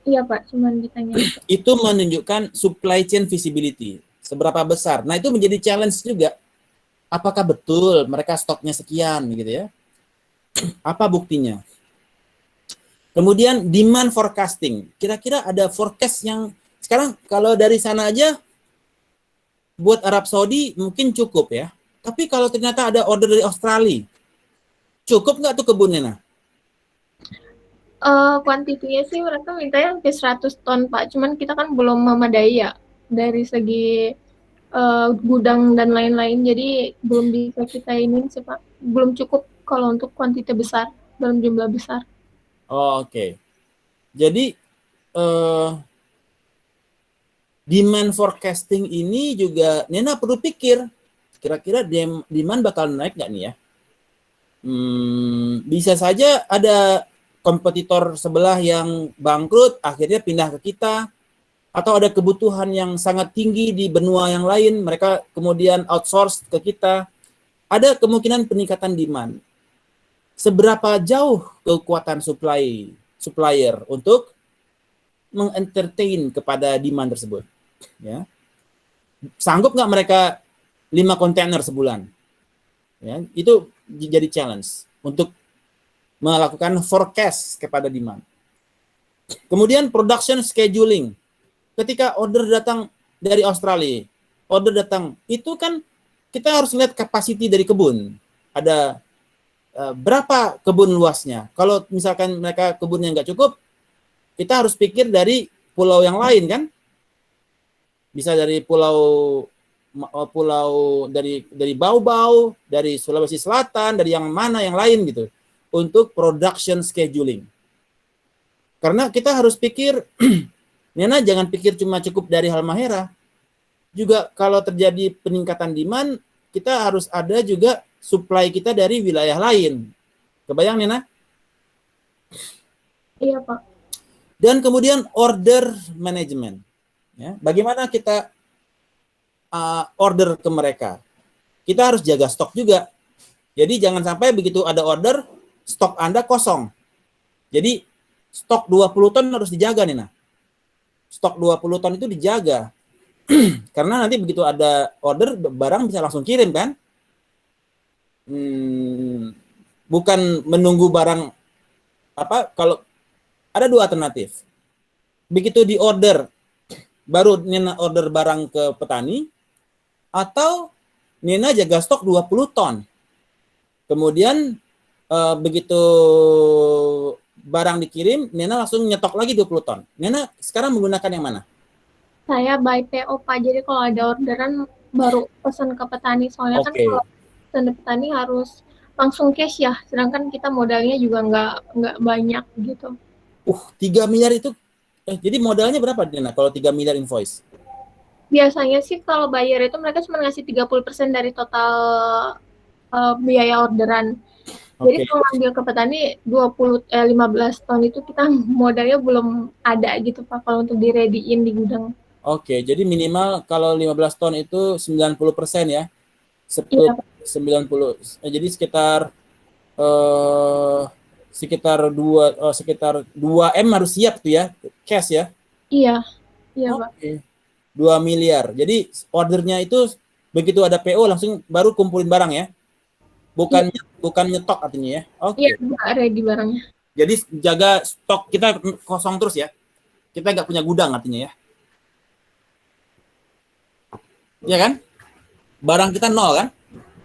Iya Pak, cuma ditanya. Itu menunjukkan supply chain visibility, seberapa besar. Nah itu menjadi challenge juga. Apakah betul mereka stoknya sekian gitu ya? Apa buktinya? Kemudian demand forecasting. Kira-kira ada forecast yang sekarang kalau dari sana aja buat Arab Saudi mungkin cukup ya. Tapi kalau ternyata ada order dari Australia, cukup nggak tuh kebunnya? Nah? Kuantitinya sih mereka mintanya sampai 100 ton Pak. Cuman kita kan belum memadai ya dari segi gudang dan lain-lain. Jadi belum bisa kita ini sih Pak. Belum cukup kalau untuk kuantiti besar dalam jumlah besar. Oke. Jadi demand forecasting ini juga Nena perlu pikir kira-kira demand bakal naik nggak nih ya? Bisa saja ada kompetitor sebelah yang bangkrut akhirnya pindah ke kita, atau ada kebutuhan yang sangat tinggi di benua yang lain mereka kemudian outsource ke kita. Ada kemungkinan peningkatan demand. Seberapa jauh kekuatan supplier untuk mengentertain kepada demand tersebut, ya? Sanggup nggak mereka 5 kontainer sebulan? Ya, itu jadi challenge untuk melakukan forecast kepada demand. Kemudian production scheduling. Ketika order datang dari Australia, order datang, itu kan kita harus lihat capacity dari kebun. Ada berapa kebun luasnya. Kalau misalkan mereka kebunnya nggak cukup, kita harus pikir dari pulau yang lain kan. Bisa dari pulau dari Bau-Bau, dari Sulawesi Selatan, dari yang mana yang lain gitu. Untuk production scheduling. Karena kita harus pikir, Nena jangan pikir cuma cukup dari Halmahera. Juga kalau terjadi peningkatan demand, kita harus ada juga supply kita dari wilayah lain. Kebayang, Nena? Iya, Pak. Dan kemudian order management. Ya, bagaimana kita order ke mereka? Kita harus jaga stok juga. Jadi jangan sampai begitu ada order, stok Anda kosong. Jadi stok 20 ton harus dijaga, Nena. Stok 20 ton itu dijaga. Karena nanti begitu ada order, barang bisa langsung kirim kan? Bukan menunggu barang kalau ada dua alternatif. Begitu di order, baru Nena order barang ke petani, atau Nena jaga stok 20 ton. Kemudian begitu barang dikirim, Nena langsung nyetok lagi 20 ton. Nena sekarang menggunakan yang mana? Saya by PO, Pak. Jadi kalau ada orderan baru pesan ke petani. Soalnya kan kalau pesan ke petani harus langsung cash ya. Sedangkan kita modalnya juga nggak banyak gitu. 3 miliar itu, jadi modalnya berapa, Nena, kalau 3 miliar invoice? Biasanya sih kalau bayar itu mereka cuma ngasih 30% dari total biaya orderan. Jadi kalau ambil ke petani 15 ton itu kita modalnya belum ada gitu, Pak, kalau untuk di-ready-in di gudang. Oke, jadi minimal kalau 15 ton itu 90% ya. 90. Jadi sekitar 2 M harus siap tuh ya, cash ya. Iya, Pak. 2 miliar. Jadi ordernya itu begitu ada PO langsung baru kumpulin barang ya. Bukan nyetok artinya ya. Iya, ready barangnya. Jadi jaga stok kita kosong terus ya. Kita nggak punya gudang artinya ya. Iya kan? Barang kita 0 kan?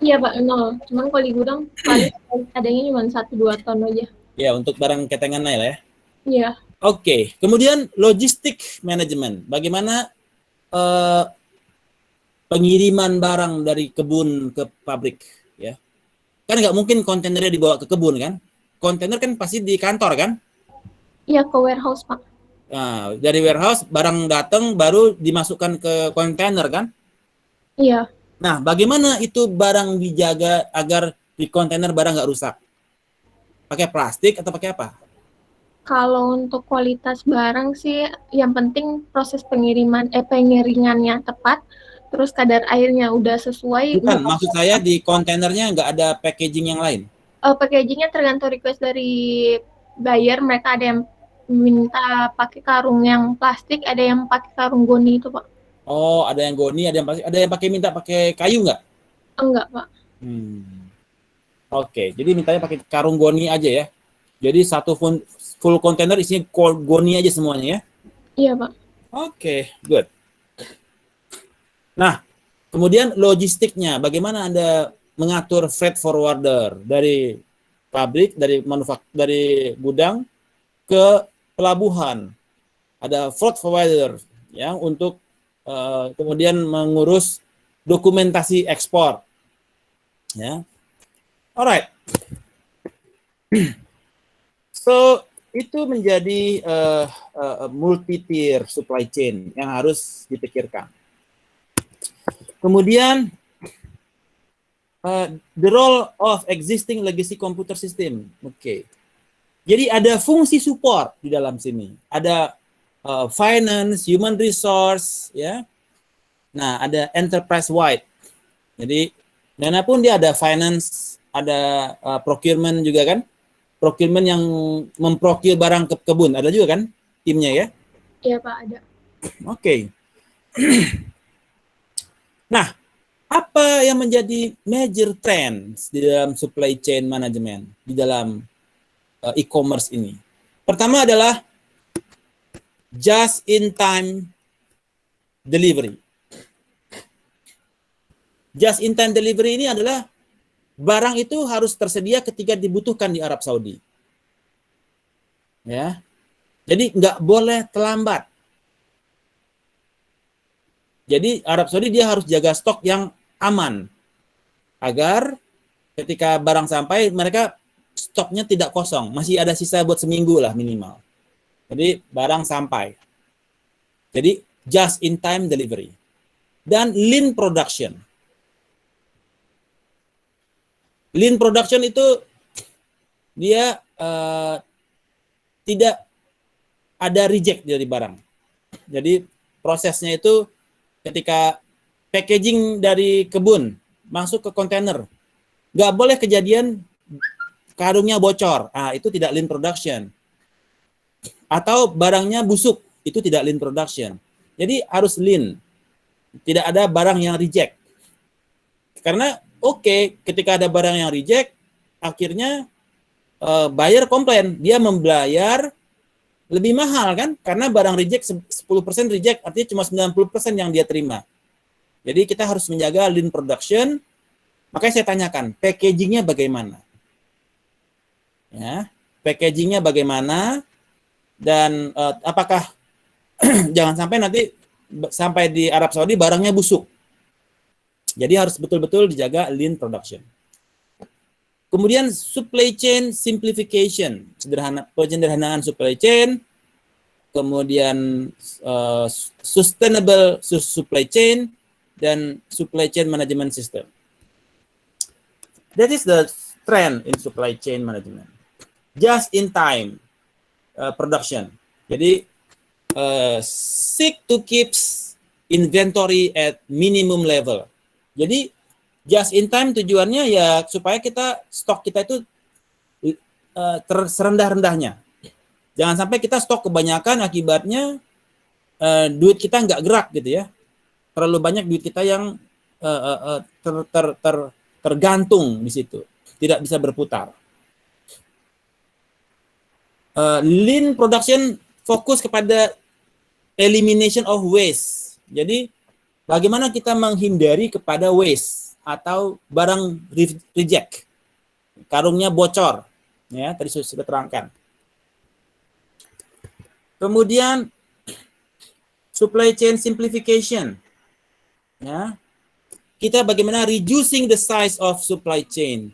Iya, Pak, 0. Cuman kalau di gudang paling adanya cuma 1-2 ton aja. Ya, untuk barang ketengan lah ya. Iya. Oke. Kemudian logistik manajemen. Bagaimana pengiriman barang dari kebun ke pabrik ya? Kan nggak mungkin kontainernya dibawa ke kebun kan? Kontainer kan pasti di kantor kan? Iya, ke warehouse, Pak. Nah, dari warehouse barang datang baru dimasukkan ke kontainer kan? Iya. Nah, bagaimana itu barang dijaga agar di kontainer barang nggak rusak? Pakai plastik atau pakai apa? Kalau untuk kualitas barang sih, yang penting proses pengirimannya tepat, terus kadar airnya udah sesuai. Bukan, maksud saya di kontainernya nggak ada packaging yang lain. Packagingnya tergantung request dari buyer. Mereka ada yang minta pakai karung yang plastik, ada yang pakai karung goni itu, Pak. Oh, ada yang goni, ada yang minta pakai kayu nggak? Enggak, Pak. Oke, jadi mintanya pakai karung goni aja ya. Jadi satu full kontainer isinya goni aja semuanya ya. Iya, Pak. Oke, good. Nah, kemudian logistiknya, bagaimana Anda mengatur freight forwarder dari pabrik, dari gudang ke pelabuhan? Ada freight forwarder ya untuk kemudian mengurus dokumentasi ekspor. Ya. Alright. So, itu menjadi multi-tier supply chain yang harus dipikirkan. Kemudian, the role of existing legacy computer system. Oke. Jadi ada fungsi support di dalam sini. Ada finance, human resource, ya. Nah, ada enterprise wide. Jadi, Nana pun dia ada finance, ada procurement juga kan? Procurement yang memprocure barang ke kebun, ada juga kan timnya ya? Iya, Pak, ada. Oke. Nah, apa yang menjadi major trends di dalam supply chain management, di dalam e-commerce ini? Pertama adalah just-in-time delivery. Just-in-time delivery ini adalah barang itu harus tersedia ketika dibutuhkan di Arab Saudi. Ya, jadi nggak boleh terlambat. Jadi Arab Saudi dia harus jaga stok yang aman agar ketika barang sampai mereka stoknya tidak kosong, masih ada sisa buat seminggu lah minimal. Jadi barang sampai. Jadi just in time delivery dan lean production. Lean production itu dia tidak ada reject dari barang. Jadi prosesnya itu ketika packaging dari kebun masuk ke kontainer, nggak boleh kejadian karungnya bocor. Itu tidak lean production. Atau barangnya busuk, itu tidak lean production. Jadi harus lean. Tidak ada barang yang reject. Karena ketika ada barang yang reject, akhirnya buyer komplain, dia membayar lebih mahal kan? Karena barang reject 10% reject, artinya cuma 90% yang dia terima. Jadi kita harus menjaga lean production. Makanya saya tanyakan, packagingnya bagaimana? Ya, packagingnya bagaimana? Dan apakah jangan sampai nanti sampai di Arab Saudi barangnya busuk. Jadi harus betul-betul dijaga lean production. Kemudian supply chain simplification, penyederhanaan supply chain, kemudian sustainable supply chain, dan supply chain management system. That is the trend in supply chain management. Just in time production. Jadi seek to keep inventory at minimum level. Jadi just in time tujuannya ya supaya stok kita itu serendah-rendahnya. Jangan sampai kita stok kebanyakan akibatnya duit kita nggak gerak gitu ya. Terlalu banyak duit kita yang tergantung di situ, tidak bisa berputar. Lean production fokus kepada elimination of waste. Jadi bagaimana kita menghindari kepada waste atau barang reject, karungnya bocor, ya tadi sudah terangkan. Kemudian supply chain simplification, ya kita bagaimana reducing the size of supply chain.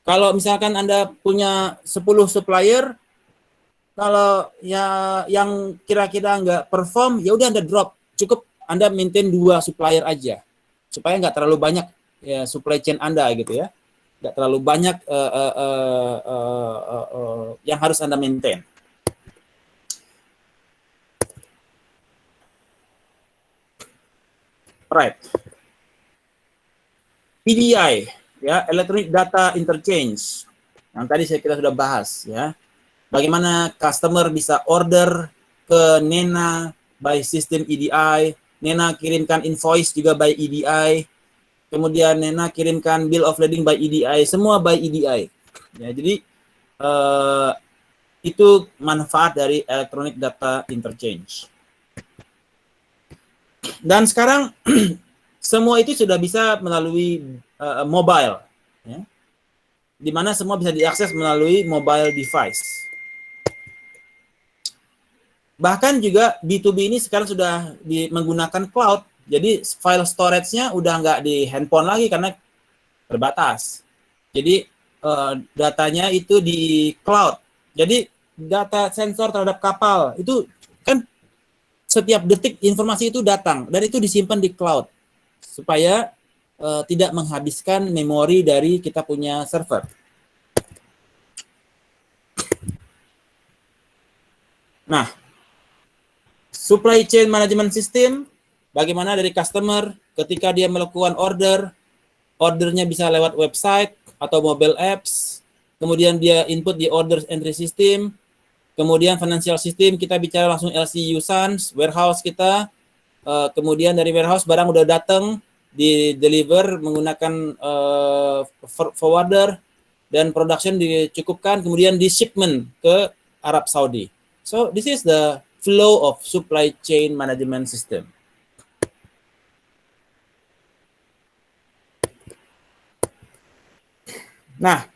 Kalau misalkan Anda punya 10 supplier, kalau ya yang kira-kira nggak perform, ya udah Anda drop, cukup Anda maintain 2 supplier aja, supaya nggak terlalu banyak ya supply chain Anda gitu ya, nggak terlalu banyak yang harus Anda maintain. Right. EDI, ya, Electronic Data Interchange, yang tadi kita sudah bahas, ya. Bagaimana customer bisa order ke Nena by sistem EDI, Nena kirimkan invoice juga by EDI, kemudian Nena kirimkan bill of lading by EDI, semua by EDI. Ya, jadi itu manfaat dari Electronic Data Interchange. Dan sekarang semua itu sudah bisa melalui mobile, ya, di mana semua bisa diakses melalui mobile device. Bahkan juga B2B ini sekarang sudah menggunakan cloud, jadi file storage-nya udah nggak di handphone lagi karena terbatas. Jadi datanya itu di cloud. Jadi data sensor terhadap kapal itu kan setiap detik informasi itu datang dan itu disimpan di cloud supaya tidak menghabiskan memori dari kita punya server. Nah, supply chain management system, bagaimana dari customer ketika dia melakukan ordernya bisa lewat website atau mobile apps, kemudian dia input di order entry system, kemudian financial system, kita bicara langsung LCU Sans, warehouse kita, kemudian dari warehouse barang udah datang, di deliver menggunakan forwarder, dan production dicukupkan, kemudian di shipment ke Arab Saudi. So this is the flow of supply chain management system. Nah,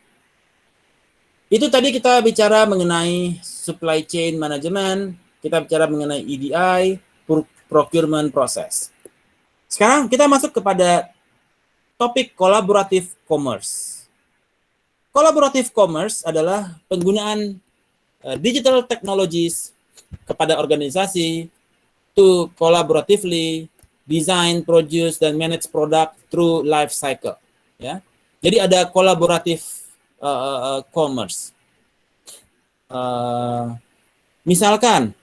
itu tadi kita bicara mengenai supply chain management, kita bicara mengenai EDI, procurement process. Sekarang kita masuk kepada topik collaborative commerce. Collaborative commerce adalah penggunaan digital technologies kepada organisasi to collaboratively design, produce, dan manage product through life cycle. Ya, jadi ada collaborative commerce. Misalkan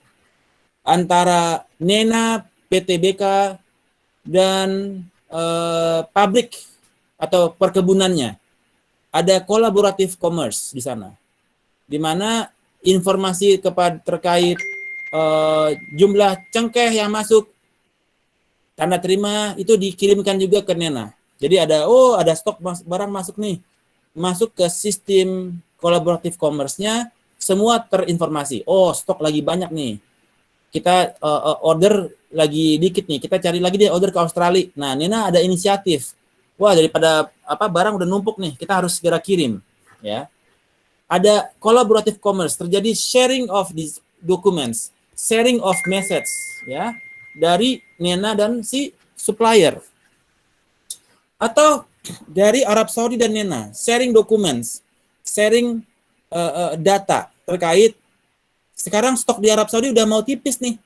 antara Nena, PTBK, dan pabrik atau perkebunannya, ada collaborative commerce di sana, di mana informasi terkait jumlah cengkeh yang masuk, tanda terima itu dikirimkan juga ke Nena. Jadi ada stok barang masuk nih, masuk ke sistem collaborative commerce-nya, semua terinformasi. Oh, stok lagi banyak nih. Kita order lagi dikit nih, kita cari lagi deh order ke Australia. Nah, Nena ada inisiatif. Wah, daripada barang udah numpuk nih, kita harus segera kirim, ya. Ada collaborative commerce, terjadi sharing of these documents, sharing of message, ya, dari Nena dan si supplier. Atau dari Arab Saudi dan Nena, sharing documents, sharing data terkait sekarang stok di Arab Saudi udah mau tipis nih.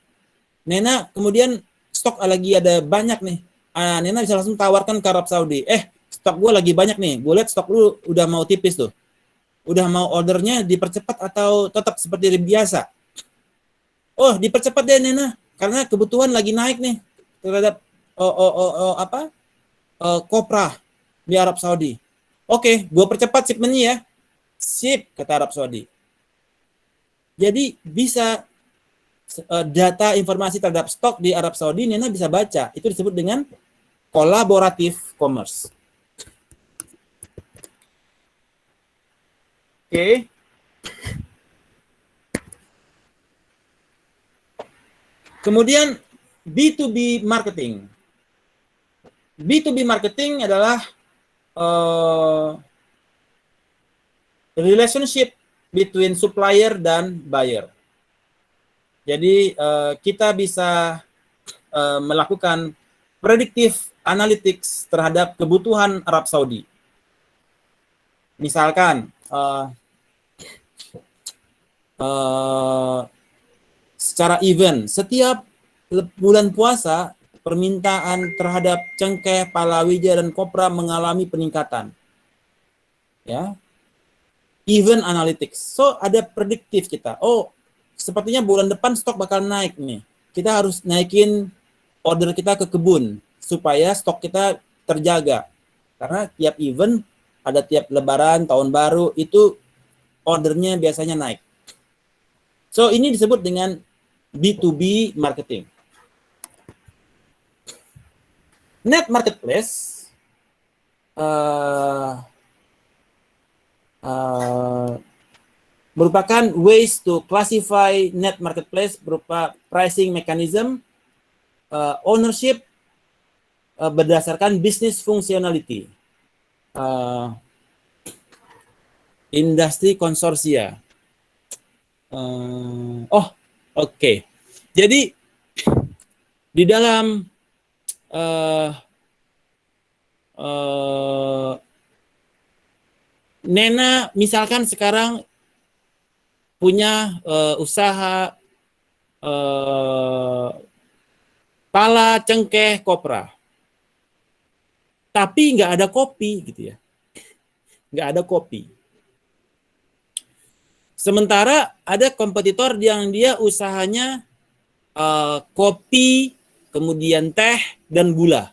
Nena kemudian stok lagi ada banyak nih. Nena bisa langsung tawarkan ke Arab Saudi. Stok gue lagi banyak nih. Gue lihat stok lu udah mau tipis tuh. Udah mau ordernya dipercepat atau tetap seperti biasa? Oh, dipercepat deh Nena, karena kebutuhan lagi naik nih terhadap kopra di Arab Saudi. Oke, gue percepat shipment-nya ya. Sip, kata Arab Saudi. Jadi bisa data informasi terhadap stok di Arab Saudi, Nena bisa baca. Itu disebut dengan collaborative commerce. Oke. Kemudian B2B marketing. B2B marketing adalah relationship between supplier dan buyer. Jadi kita bisa melakukan predictive analytics terhadap kebutuhan Arab Saudi. Misalkan secara event, setiap bulan puasa permintaan terhadap cengkeh, palawija, dan kopra mengalami peningkatan. Ya, event analytics. So ada prediktif kita. Oh, sepertinya bulan depan stok bakal naik nih. Kita harus naikin order kita ke kebun supaya stok kita terjaga. Karena tiap event, ada tiap lebaran, tahun baru, itu ordernya biasanya naik. So ini disebut dengan B2B marketing. Net marketplace merupakan ways to classify net marketplace berupa pricing mechanism, ownership berdasarkan business functionality, industri konsorsia. Oke. Jadi di dalam Nena misalkan sekarang punya usaha pala, cengkeh, kopra, tapi nggak ada kopi gitu ya, nggak ada kopi. Sementara ada kompetitor yang dia usahanya kopi, kemudian teh dan gula.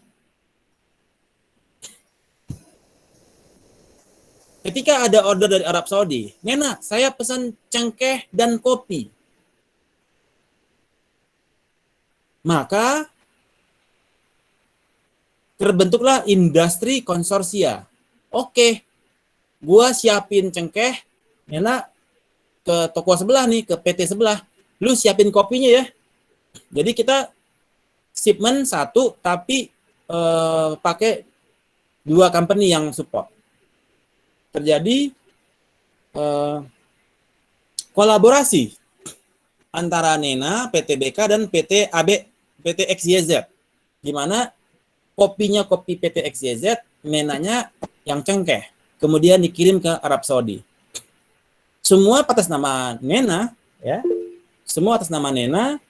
Ketika ada order dari Arab Saudi, Nena, saya pesan cengkeh dan kopi. Maka terbentuklah industri konsorsia. Oke, gua siapin cengkeh, Nena ke toko sebelah nih, ke PT sebelah. lu siapin kopinya ya. Jadi kita shipment satu tapi pakai 2 company yang support. Terjadi kolaborasi antara Nena, PT BK dan PT AB, PT XYZ. Di mana kopinya kopi PT XYZ, Nenanya yang cengkeh. Kemudian dikirim ke Arab Saudi. Semua atas nama Nena, ya. Semua atas nama Nena.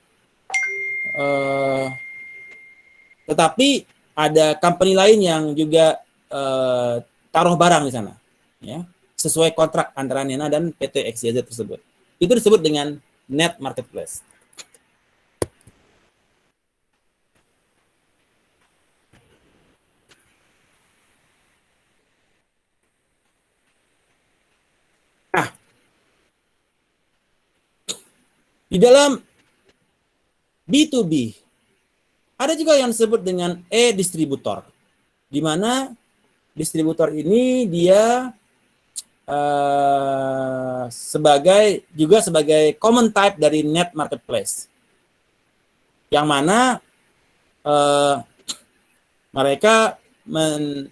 Tetapi ada company lain yang juga taruh barang di sana, ya, sesuai kontrak antara Nena dan PT XYZ tersebut. Itu disebut dengan net marketplace. Nah, di dalam B2B ada juga yang disebut dengan e-distributor, di mana distributor ini dia sebagai common type dari net marketplace, yang mana mereka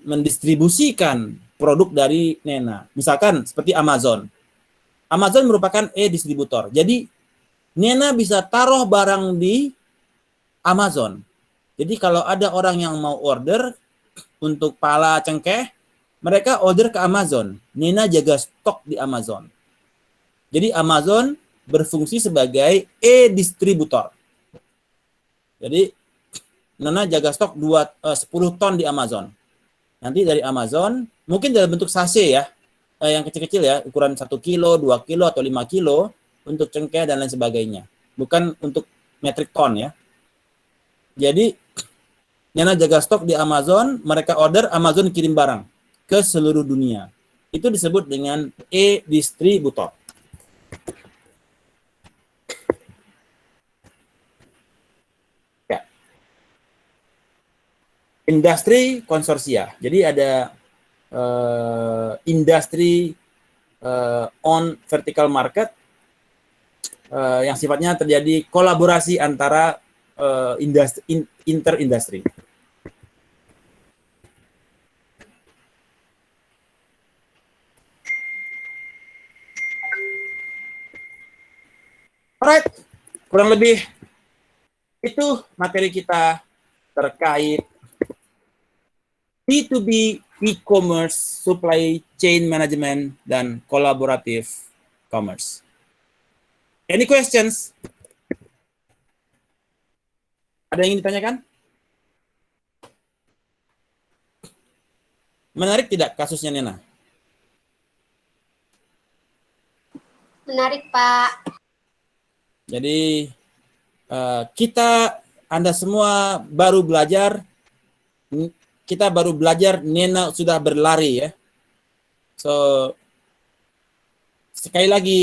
mendistribusikan produk dari Nena. Misalkan seperti Amazon. Amazon merupakan e-distributor. Jadi Nena bisa taruh barang di Amazon. Jadi kalau ada orang yang mau order untuk pala cengkeh, mereka order ke Amazon. Nena jaga stok di Amazon. Jadi Amazon berfungsi sebagai e-distributor. Jadi Nena jaga stok 10 ton di Amazon. Nanti dari Amazon, mungkin dalam bentuk sachet ya, yang kecil-kecil ya, ukuran 1 kilo, 2 kilo, atau 5 kilo, untuk cengkeh dan lain sebagainya. Bukan untuk metrik ton ya. Jadi, Nena jaga stok di Amazon, mereka order, Amazon kirim barang ke seluruh dunia. Itu disebut dengan e-distributor. Industri konsorsia. Jadi ada industri on vertical market yang sifatnya terjadi kolaborasi antara interindustri. Alright, kurang lebih itu materi kita terkait B2B e-commerce, supply chain management, dan collaborative commerce. Any questions? Ada yang ingin ditanyakan? Menarik tidak kasusnya Nena? Menarik, Pak. Jadi Anda semua baru belajar. Kita baru belajar, Nena sudah berlari ya. So, sekali lagi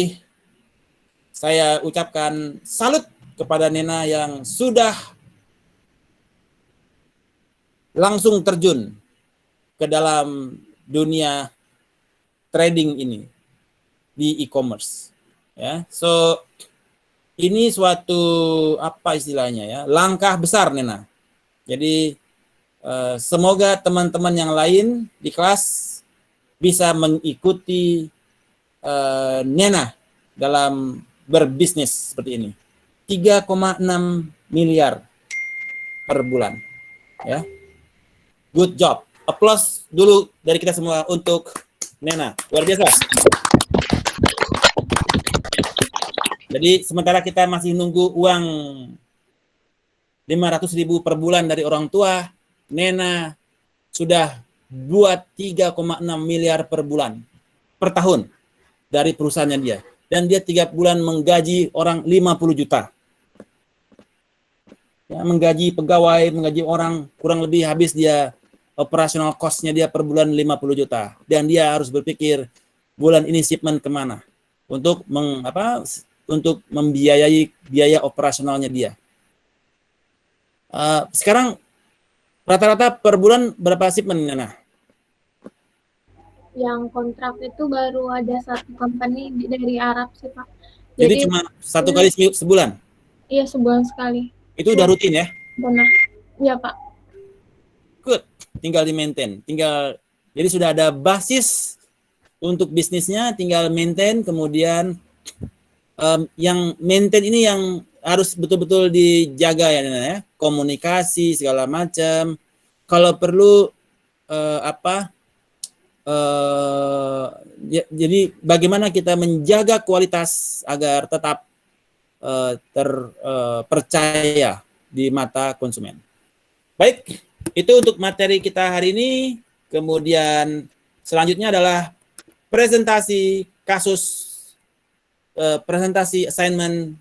saya ucapkan salut kepada Nena yang sudah langsung terjun ke dalam dunia trading ini di e-commerce. Ya, so ini suatu apa istilahnya ya, langkah besar Nena. Jadi semoga teman-teman yang lain di kelas bisa mengikuti Nena dalam berbisnis seperti ini. 3,6 miliar per bulan. Ya. Good job. Applause dulu dari kita semua untuk Nena. Luar biasa. Jadi sementara kita masih nunggu uang 500.000 per bulan dari orang tua, Nena sudah buat 3,6 miliar per bulan, per tahun dari perusahaannya dia. Dan dia 3 bulan menggaji orang 50 juta. Ya, menggaji pegawai, menggaji orang, kurang lebih habis dia operational cost-nya dia per bulan 50 juta. Dan dia harus berpikir bulan ini shipment kemana untuk untuk membiayai biaya operasionalnya dia. Sekarang rata-rata per bulan berapa shipment, Nena? Yang kontrak itu baru ada 1 company dari Arab sih, Pak. Jadi cuma satu kali sebulan? Iya, sebulan sekali. Itu udah rutin ya? Benar. Iya, Pak. Good. Tinggal di-maintain. Jadi sudah ada basis untuk bisnisnya, tinggal maintain, kemudian yang maintain ini yang harus betul-betul dijaga ya, Nana, ya. Komunikasi segala macam. Kalau perlu jadi bagaimana kita menjaga kualitas agar tetap terpercaya di mata konsumen. Baik, itu untuk materi kita hari ini. Kemudian selanjutnya adalah presentasi kasus, presentasi assignment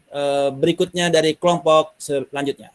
berikutnya dari kelompok selanjutnya.